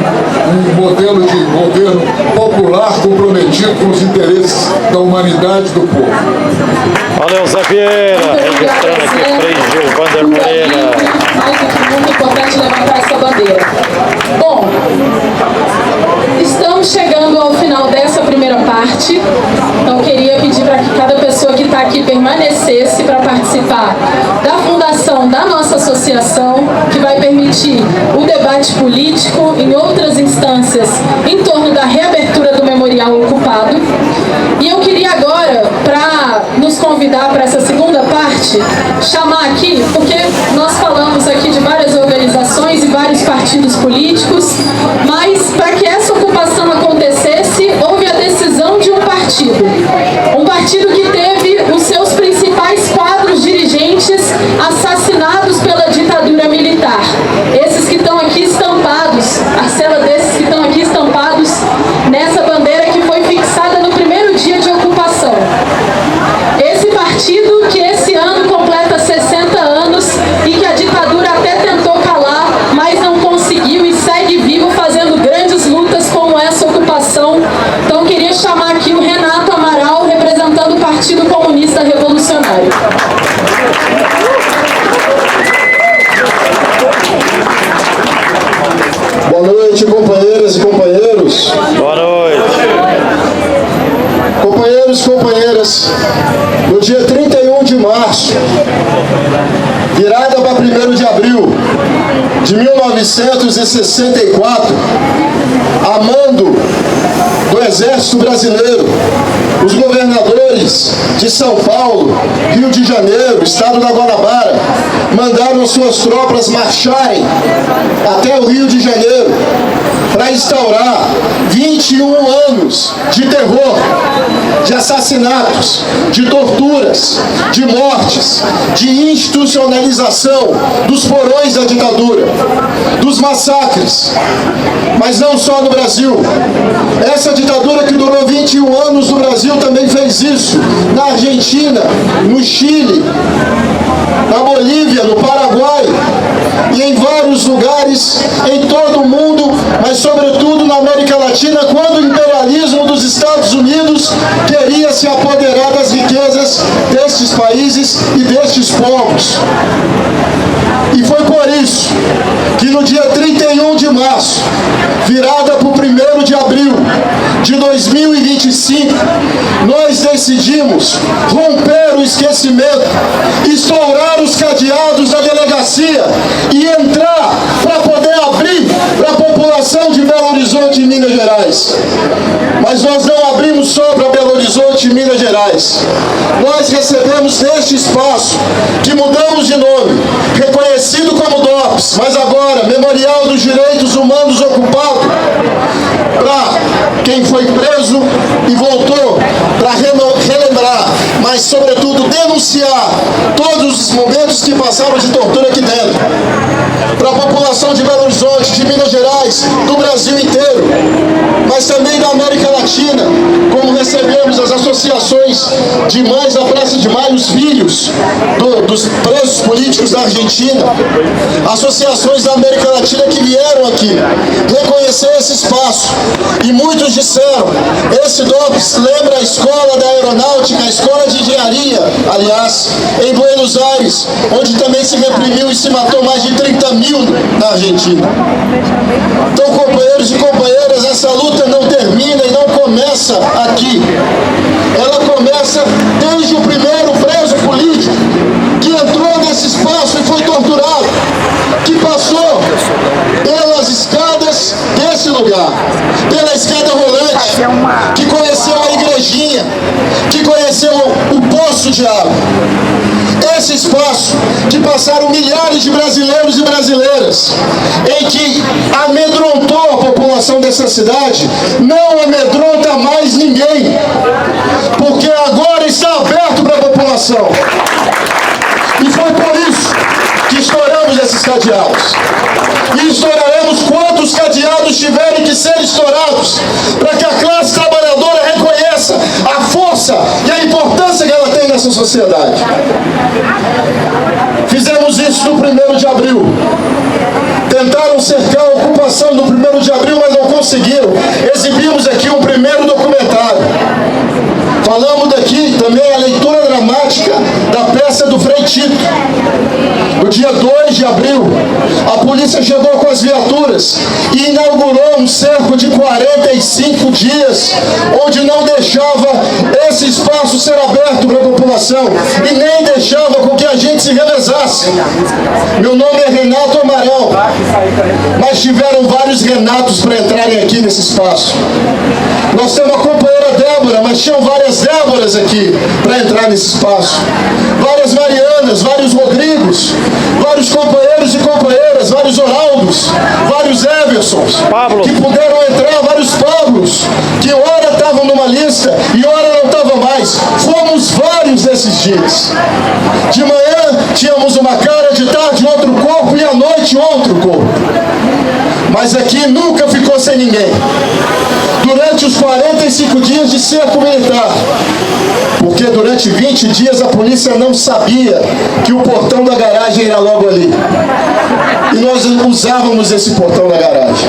modelo de governo popular comprometido com os interesses da humanidade do povo. Valeu, Zé Vieira, registrando aqui Frei Gilvander Moreira. Mais do que muito importante levantar essa bandeira. Bom, estamos chegando ao final dessa primeira parte, então queria pedir para que cada pessoa que está aqui permanecesse para participar da fundação da nossa associação, que vai permitir o debate político em outras instâncias em torno da reabertura do memorial ocupado. E eu queria agora, para nos convidar para essa segunda parte, chamar aqui, porque nós falamos aqui de várias organizações e vários partidos políticos, mas para que essa ocupação acontecesse, houve a decisão de um partido. Um partido que teve os seus principais quadros dirigentes assassinados pela ditadura militar. Esses que estão aqui estampados, a cela desses que estão aqui estampados nessa bandeira que foi fixada no primeiro dia de ocupação. Esse partido que esse ano completa 60 anos e que a ditadura até tentou calar, mas não conseguiu e segue vivo fazendo grandes lutas como essa ocupação. Então queria chamar aqui o Renato Amaral, representando o Partido Comunista Revolucionário. Boa noite, companheiras e companheiros. Boa noite. Companheiros e companheiras, no dia 31 de março, virada para 1º de abril de 1964, a mando do Exército Brasileiro, os governadores de São Paulo, Rio de Janeiro, Estado da Guanabara, mandaram suas tropas marcharem até o Rio de Janeiro para instaurar 21 anos de terror, de assassinatos, de torturas, de mortes, de institucionalização dos porões da ditadura, dos massacres. Mas não só no Brasil. Essa ditadura que durou 21 anos no Brasil também fez isso na Argentina, no Chile, na Bolívia, no Paraguai e em vários lugares em todo o mundo, mas sobretudo na América Latina, quando o imperialismo dos Estados Unidos queria se apoderar das riquezas destes países e destes povos. E foi por isso que no dia 31 de março, virada para o 1º de abril de 2025, nós decidimos romper o esquecimento, estourar os cadeados da delegacia e entrar para poder abrir para a população de Belo Horizonte e Minas Gerais. Mas nós não abrimos só para Belo Horizonte e Minas Gerais. Nós recebemos neste espaço, que mudamos de nome, reconhecido como DOPS, mas agora Memorial dos Direitos Humanos Ocupado, para quem foi preso e voltou, para relembrar, mas sobretudo denunciar todos os momentos que passaram de tortura aqui dentro. Para a população de Belo Horizonte, de Minas Gerais, do Brasil inteiro, mas também da América Latina, como recebemos as associações de mães da Praça de Maio, os filhos dos presos políticos da Argentina, associações da América Latina que vieram aqui reconhecer esse espaço. E muitos disseram, esse DOPS lembra a escola da aeronáutica, a escola de engenharia, aliás, em Buenos Aires, onde também se reprimiu e se matou mais de 30 mil na Argentina. Então, companheiros e companheiras, essa luta não termina e não começa aqui. Ela começa desde o primeiro preso político que entrou nesse espaço e foi torturado, que passou pelas escadas desse lugar, pela escada rolante, que conheceu a igrejinha, que conheceu o poço de água. Esse espaço que passaram milhares de brasileiros e brasileiras, em que amedrontou a população dessa cidade, não amedronta mais ninguém, porque agora está aberto para a população. E foi por isso que estouramos esses cadeados. E estouraremos quantos cadeados tiverem que ser estourados, para que a classe trabalhadora reconheça a força e a importância que ela tem nessa sociedade. Fizemos isso no 1º de abril. Tentaram cercar a ocupação no 1º de abril, mas não conseguiram. Exibimos aqui um primeiro documentário. Falamos daqui também a leitura dramática da peça do Frei Tito. No dia 2 de abril, a polícia chegou com as viaturas e inaugurou um cerco de 45 dias, onde não deixava esse espaço ser aberto para a população e nem deixava com que a gente se revezasse. Meu nome é Renato Amaral, mas tiveram vários Renatos para entrarem aqui nesse espaço. Nós temos a companheira Débora, mas tinham várias Déboras aqui para entrar nesse espaço. Várias Marianas, vários Rodrigos, vários companheiros e companheiras, vários Oraldos, vários Eversons, que puderam entrar, vários Pablos, que ora estavam numa lista e ora não estavam mais. Fomos vários nesses dias. De manhã tínhamos uma cara, de tarde outro corpo e à noite outro corpo. Mas aqui nunca ficou sem ninguém. Durante os 45 dias de cerco militar, porque durante 20 dias a polícia não sabia que o portão da garagem era logo ali. E nós usávamos esse portão da garagem.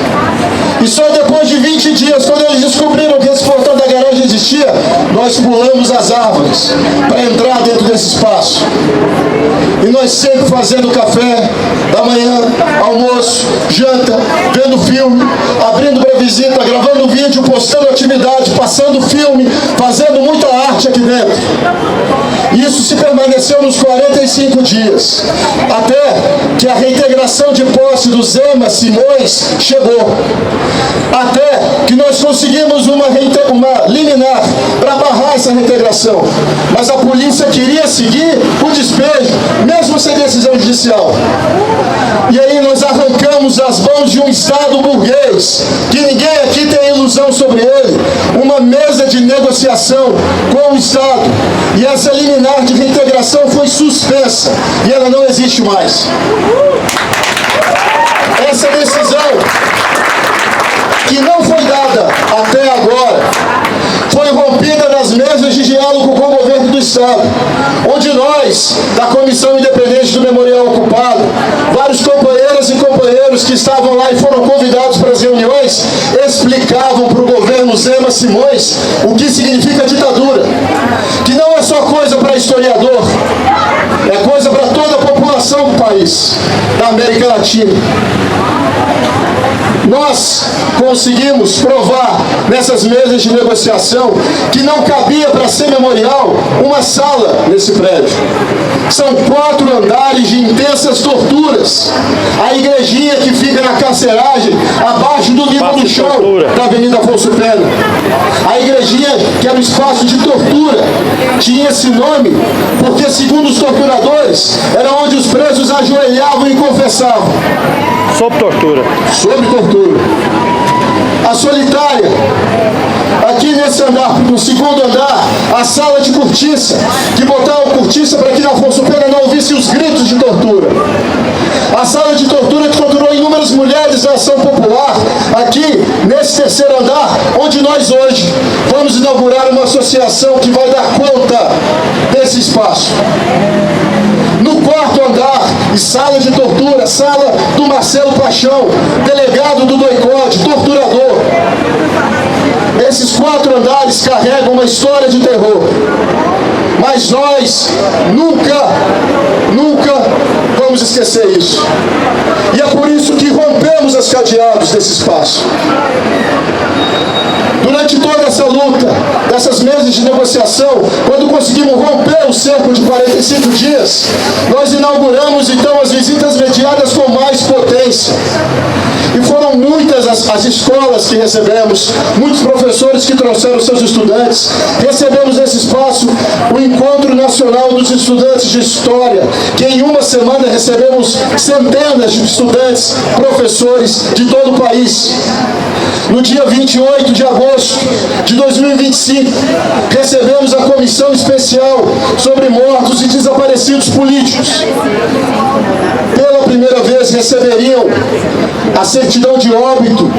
E só depois de 20 dias, quando eles descobriram que esse portão da garagem existia, nós pulamos as árvores para entrar dentro desse espaço. E nós sempre fazendo café da manhã, almoço, janta, vendo filme, abrindo para visita, gravando vídeo, postando atividade, passando filme, fazendo muita arte aqui dentro. Isso se permaneceu nos 45 dias, até que a reintegração de posse do Zema Simões chegou. Até que nós conseguimos uma liminar para barrar essa reintegração. Mas a polícia queria seguir o despejo, mesmo sem decisão judicial. E aí nós arrancamos as mãos de um Estado burguês, que ninguém aqui tem ilusão sobre ele, uma mesa de negociação com o Estado. E essa liminar de reintegração foi suspensa e ela não existe mais. Essa decisão, que não foi dada até agora, foi rompida nas mesas de diálogo com o governo do Estado, onde nós, da Comissão Independente do Memorial Ocupado, vários companheiras e companheiros que estavam lá e foram convidados para as reuniões, explicavam para o governo Zema Simões o que significa ditadura, que não é só coisa para historiador, é coisa para toda a população do país, da América Latina. Nós conseguimos provar nessas mesas de negociação que não cabia para ser memorial uma sala nesse prédio. São 4 andares de intensas torturas. A igrejinha que fica na carceragem, abaixo do nível do chão da Avenida Afonso Pena. A igrejinha que era um espaço de tortura tinha esse nome porque, segundo os torturadores, era onde os presos ajoelhavam e confessavam. Sob tortura. Sob tortura. A Solitária, aqui nesse andar, no segundo andar, a sala de cortiça, que botavam cortiça para que na Afonso Pena não ouvisse os gritos de tortura. A sala de tortura que torturou inúmeras mulheres da ação popular, aqui nesse terceiro andar, onde nós hoje vamos inaugurar uma associação que vai dar conta desse espaço. No quarto andar, e sala de tortura, sala do Marcelo Paixão, delegado do DOI-CODE, torturador. Esses 4 andares carregam uma história de terror. Mas nós nunca vamos esquecer isso. E é por isso que rompemos os cadeados desse espaço. Durante toda essa luta, dessas mesas de negociação, quando conseguimos romper o cerco de 45 dias, nós inauguramos então as visitas mediadas com mais potência. E foram muitas as escolas que recebemos, muitos professores que trouxeram seus estudantes. Recebemos nesse espaço o Encontro Nacional dos Estudantes de História, que em uma semana recebemos centenas de estudantes, professores de todo o país. No dia 28 de agosto de 2025, recebemos a Comissão Especial sobre Mortos e Desaparecidos Políticos. Pela primeira vez receberiam a certidão de óbito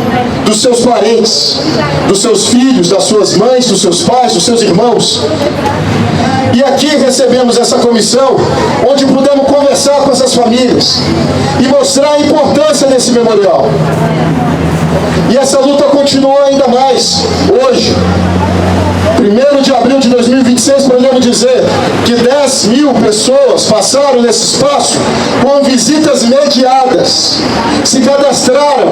dos seus parentes, dos seus filhos, das suas mães, dos seus pais, dos seus irmãos. E aqui recebemos essa comissão, onde pudemos conversar com essas famílias e mostrar a importância desse memorial. E essa luta continua ainda mais hoje. 1º de abril de 2026, podemos dizer que 10 mil pessoas passaram nesse espaço com visitas mediadas. Se cadastraram,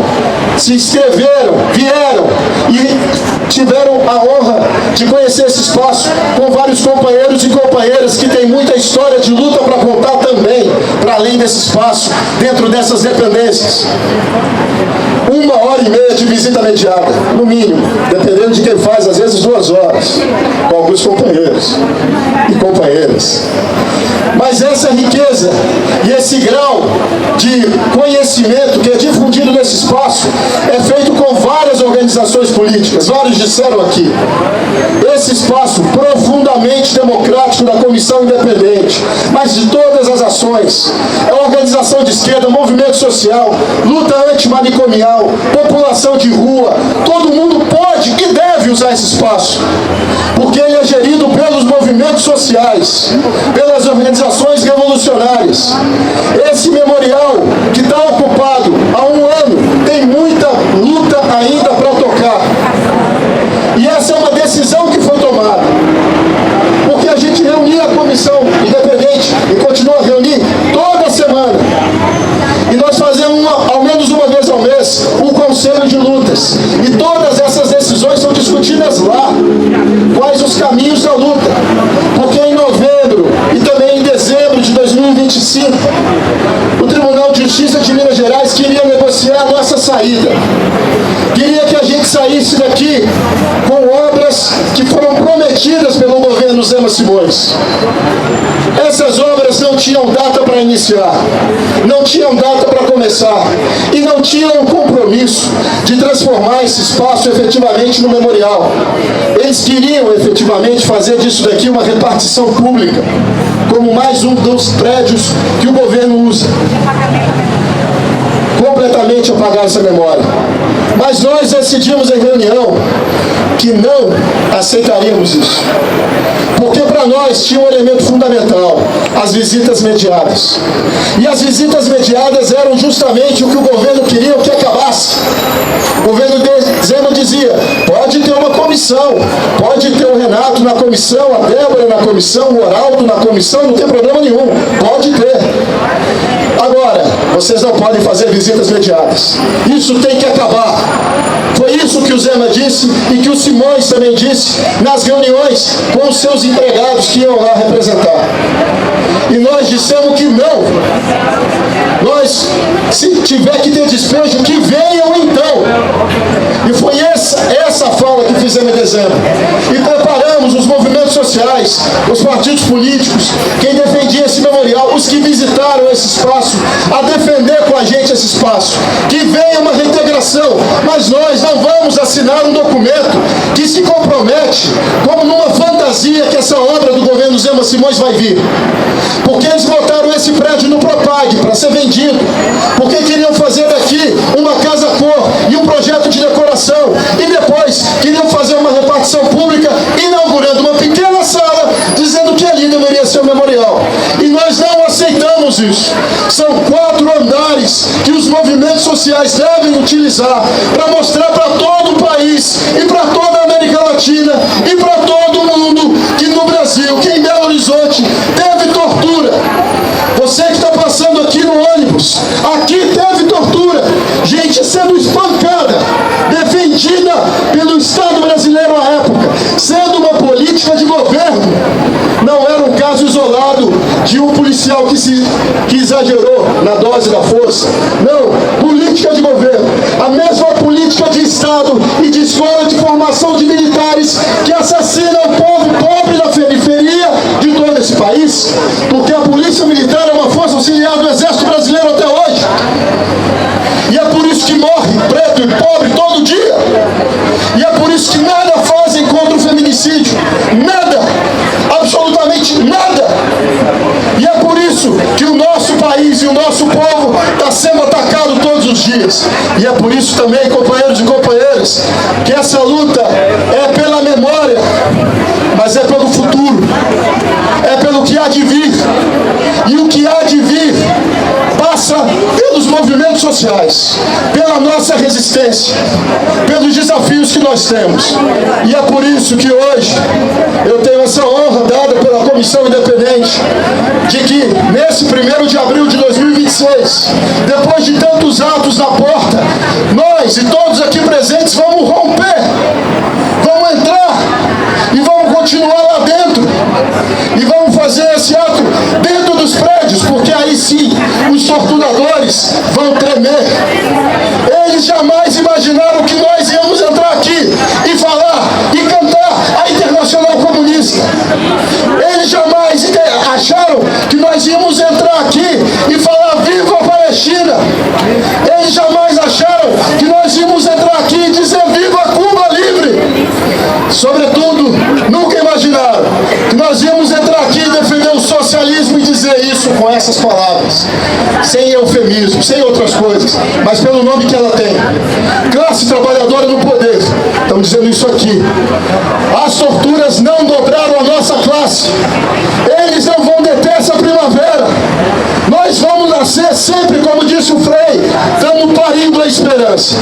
se inscreveram, vieram e tiveram a honra de conhecer esse espaço com vários companheiros e companheiras que têm muita história de luta para contar também, para além desse espaço, dentro dessas dependências. 1h30 de visita mediada, no mínimo, dependendo de quem faz, às vezes 2 horas, com alguns companheiros e companheiras. Mas essa riqueza e esse grau de conhecimento que é difundido nesse espaço é feito com várias organizações políticas, vários disseram aqui. Esse espaço profundamente democrático da Comissão Independente, mas de todas as ações, é uma organização de esquerda, movimento social, luta antimanicomial, população de rua, todo mundo pode e deve usar esse espaço, porque ele é gerido pelos movimentos sociais, pelas organizações revolucionárias. Esse memorial, que está ocupado há 1 ano, tem muita luta ainda para tocar. E essa é uma decisão que foi tomada, porque a gente reunia a Comissão Independente e continua a reunir toda semana. E nós fazemos ao menos uma vez ao mês um conselho de lutas. E todas essas decisões são discutidas lá. Quais os caminhos da luta. Porque em novembro e também em dezembro de 2025, o Tribunal de Justiça de Minas Gerais queria negociar a nossa saída. Queria que a gente saísse daqui com obras que foram prometidas pelo governo Zema Simões. Essas obras não tinham data para iniciar, não tinham data para começar e não tinham um compromisso de transformar esse espaço efetivamente no memorial. Eles queriam efetivamente fazer disso daqui uma repartição pública, como mais um dos prédios que o governo usa. Completamente apagar essa memória. Mas nós decidimos em reunião que não aceitaríamos isso. Porque para nós tinha um elemento fundamental, as visitas mediadas. E as visitas mediadas eram justamente o que o governo queria que acabasse. O governo Zema dizia, pode ter uma comissão, pode ter o Renato na comissão, a Débora na comissão, o Oraldo na comissão, não tem problema nenhum, pode ter. Agora, vocês não podem fazer visitas mediadas. Isso tem que acabar. Foi isso que o Zema disse e que o Simões também disse nas reuniões com os seus empregados que iam lá representar. E nós dissemos que não. Nós, se tiver que ter despejo, que venham então. E foi essa fala que fizemos em dezembro. E preparamos os movimentos sociais, os partidos políticos, quem defendia esse memorial, os que visitaram esse espaço, a defender com a gente esse espaço. Que venha uma reintegração, mas nós não vamos assinar um documento que se compromete, como numa fantasia que essa obra do governo Zema Simões vai vir. Porque eles botaram esse prédio no Propag para ser vendido. Porque queriam fazer daqui uma casa-cor e um projeto de decoração. E depois queriam fazer uma repartição pública, inaugurando uma pequena sala, dizendo que ali deveria ser o memorial. E nós não aceitamos isso. São 4 andares que os movimentos sociais devem utilizar para mostrar para todo o país e para toda a América Latina e para todo o mundo que no Brasil, que em Belo Horizonte, teve tortura. Você que está passando aqui no ônibus, aqui teve tortura. Gente sendo espancada, defendida pelo Estado brasileiro à época, sendo uma política de governo. Não era um caso isolado de um policial que exagerou na dose da força. Não, política de governo. A mesma política de Estado e de escola de formação de militares que assassinam o povo pobre da periferia de todo esse país. Porque a polícia militar é uma força auxiliar do Exército Brasileiro até hoje. E é por isso que morre preto e pobre todo dia. E é por isso que nada fazem contra o feminicídio. Nada. Absolutamente nada. E é por isso que o nosso país e o nosso povo está sendo atacado todos os dias. E é por isso também, companheiros e companheiras, que essa luta é pela memória, mas é pelo futuro. É pelo que há de vir. E o que há de vir passa pelos movimentos sociais, pela nossa resistência, pelos desafios que nós temos. E é por isso que hoje eu tenho essa honra dada pela Comissão Independente de que nesse 1º de abril de 2026, depois de tantos atos na porta, nós e todos aqui presentes vamos romper, vamos entrar e vamos continuar lá dentro e vamos fazer esse ato dentro dos prédios, porque aí sim os torturadores vão tremer. Eles jamais imaginaram que nós íamos entrar aqui e falar e cantar a Internacional Comunista. Eles jamais acharam que nós íamos entrar aqui e falar viva a Palestina. Eles jamais acharam que nós íamos entrar aqui e dizer viva Cuba livre. Sobretudo, nunca imaginaram que nós íamos entrar aqui e defender o socialismo e dizer isso com essas palavras, sem eufemismo, sem outras coisas, mas pelo nome que ela tem. Classe trabalhadora no poder. Estamos dizendo isso aqui. As torturas não dobraram a nossa classe. Eles não vão deter essa primavera. Nós vamos nascer sempre, como disse o Frei, estamos parindo a esperança.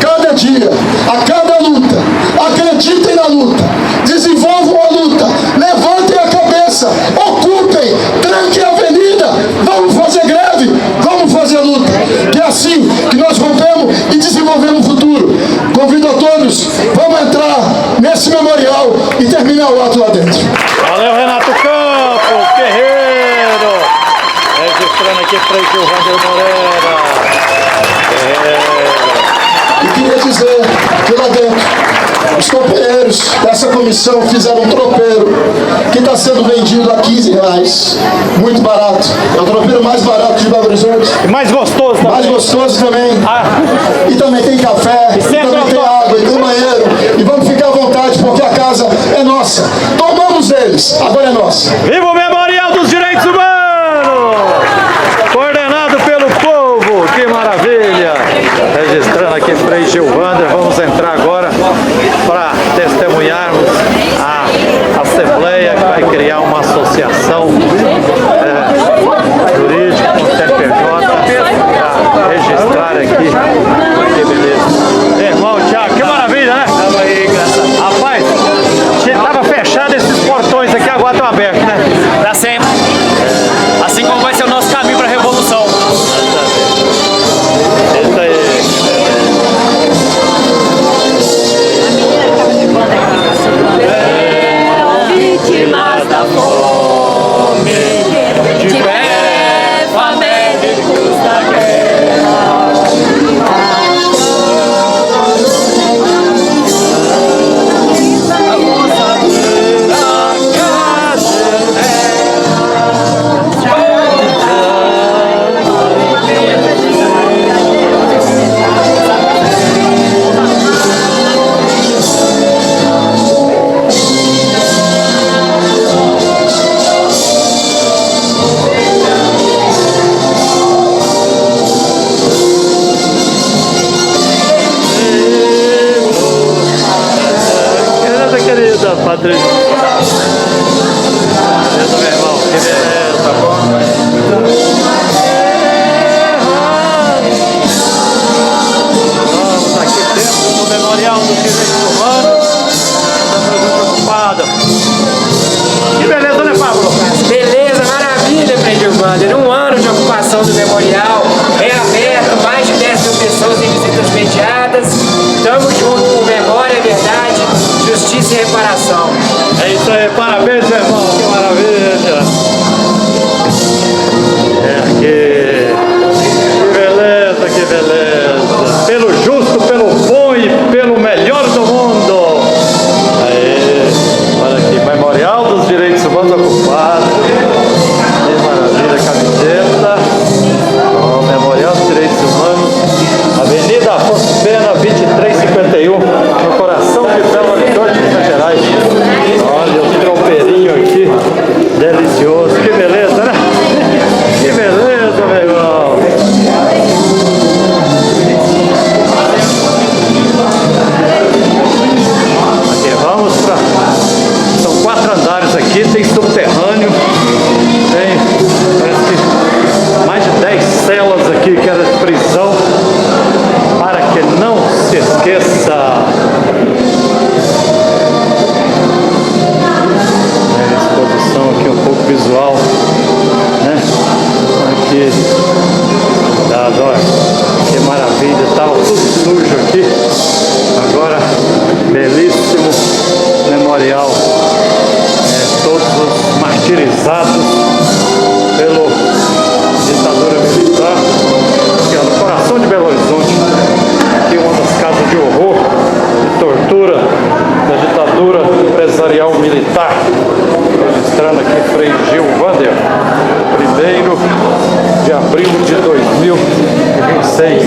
Cada dia, a cada luta, acreditem na luta, desenvolvam a luta, levantem a cabeça, ocupem, tranquem a avenida, vamos fazer greve, vamos fazer luta, que é assim que nós rompemos e desenvolvemos o futuro. Convido a todos, vamos entrar nesse memorial e terminar o ato lá dentro. Valeu, Renato Campos, guerreiro! Registrando aqui para o Wander Moreira. E queria dizer que lá dentro, os companheiros dessa comissão fizeram um tropeiro que está sendo vendido a R$15. Muito barato. É o tropeiro mais barato de Belo Horizonte. E mais gostoso também. Mais gostoso também. E também tem café, e também tem água, e tem banheiro. E vamos ficar à vontade, porque a casa é nossa. Tomamos deles, agora é nossa. Viva o Memorial dos Direitos Humanos! Coordenado pelo povo, que maravilha! Registrando aqui Frei Gilvan. vida e tal, tudo sujo aqui. Agora, belíssimo memorial. Todos os martirizados pela ditadura militar, que é no coração de Belo Horizonte, aqui uma das casas de horror, de tortura da ditadura empresarial militar. Registrando aqui Frei Gil Vander, 1º de abril de 2026.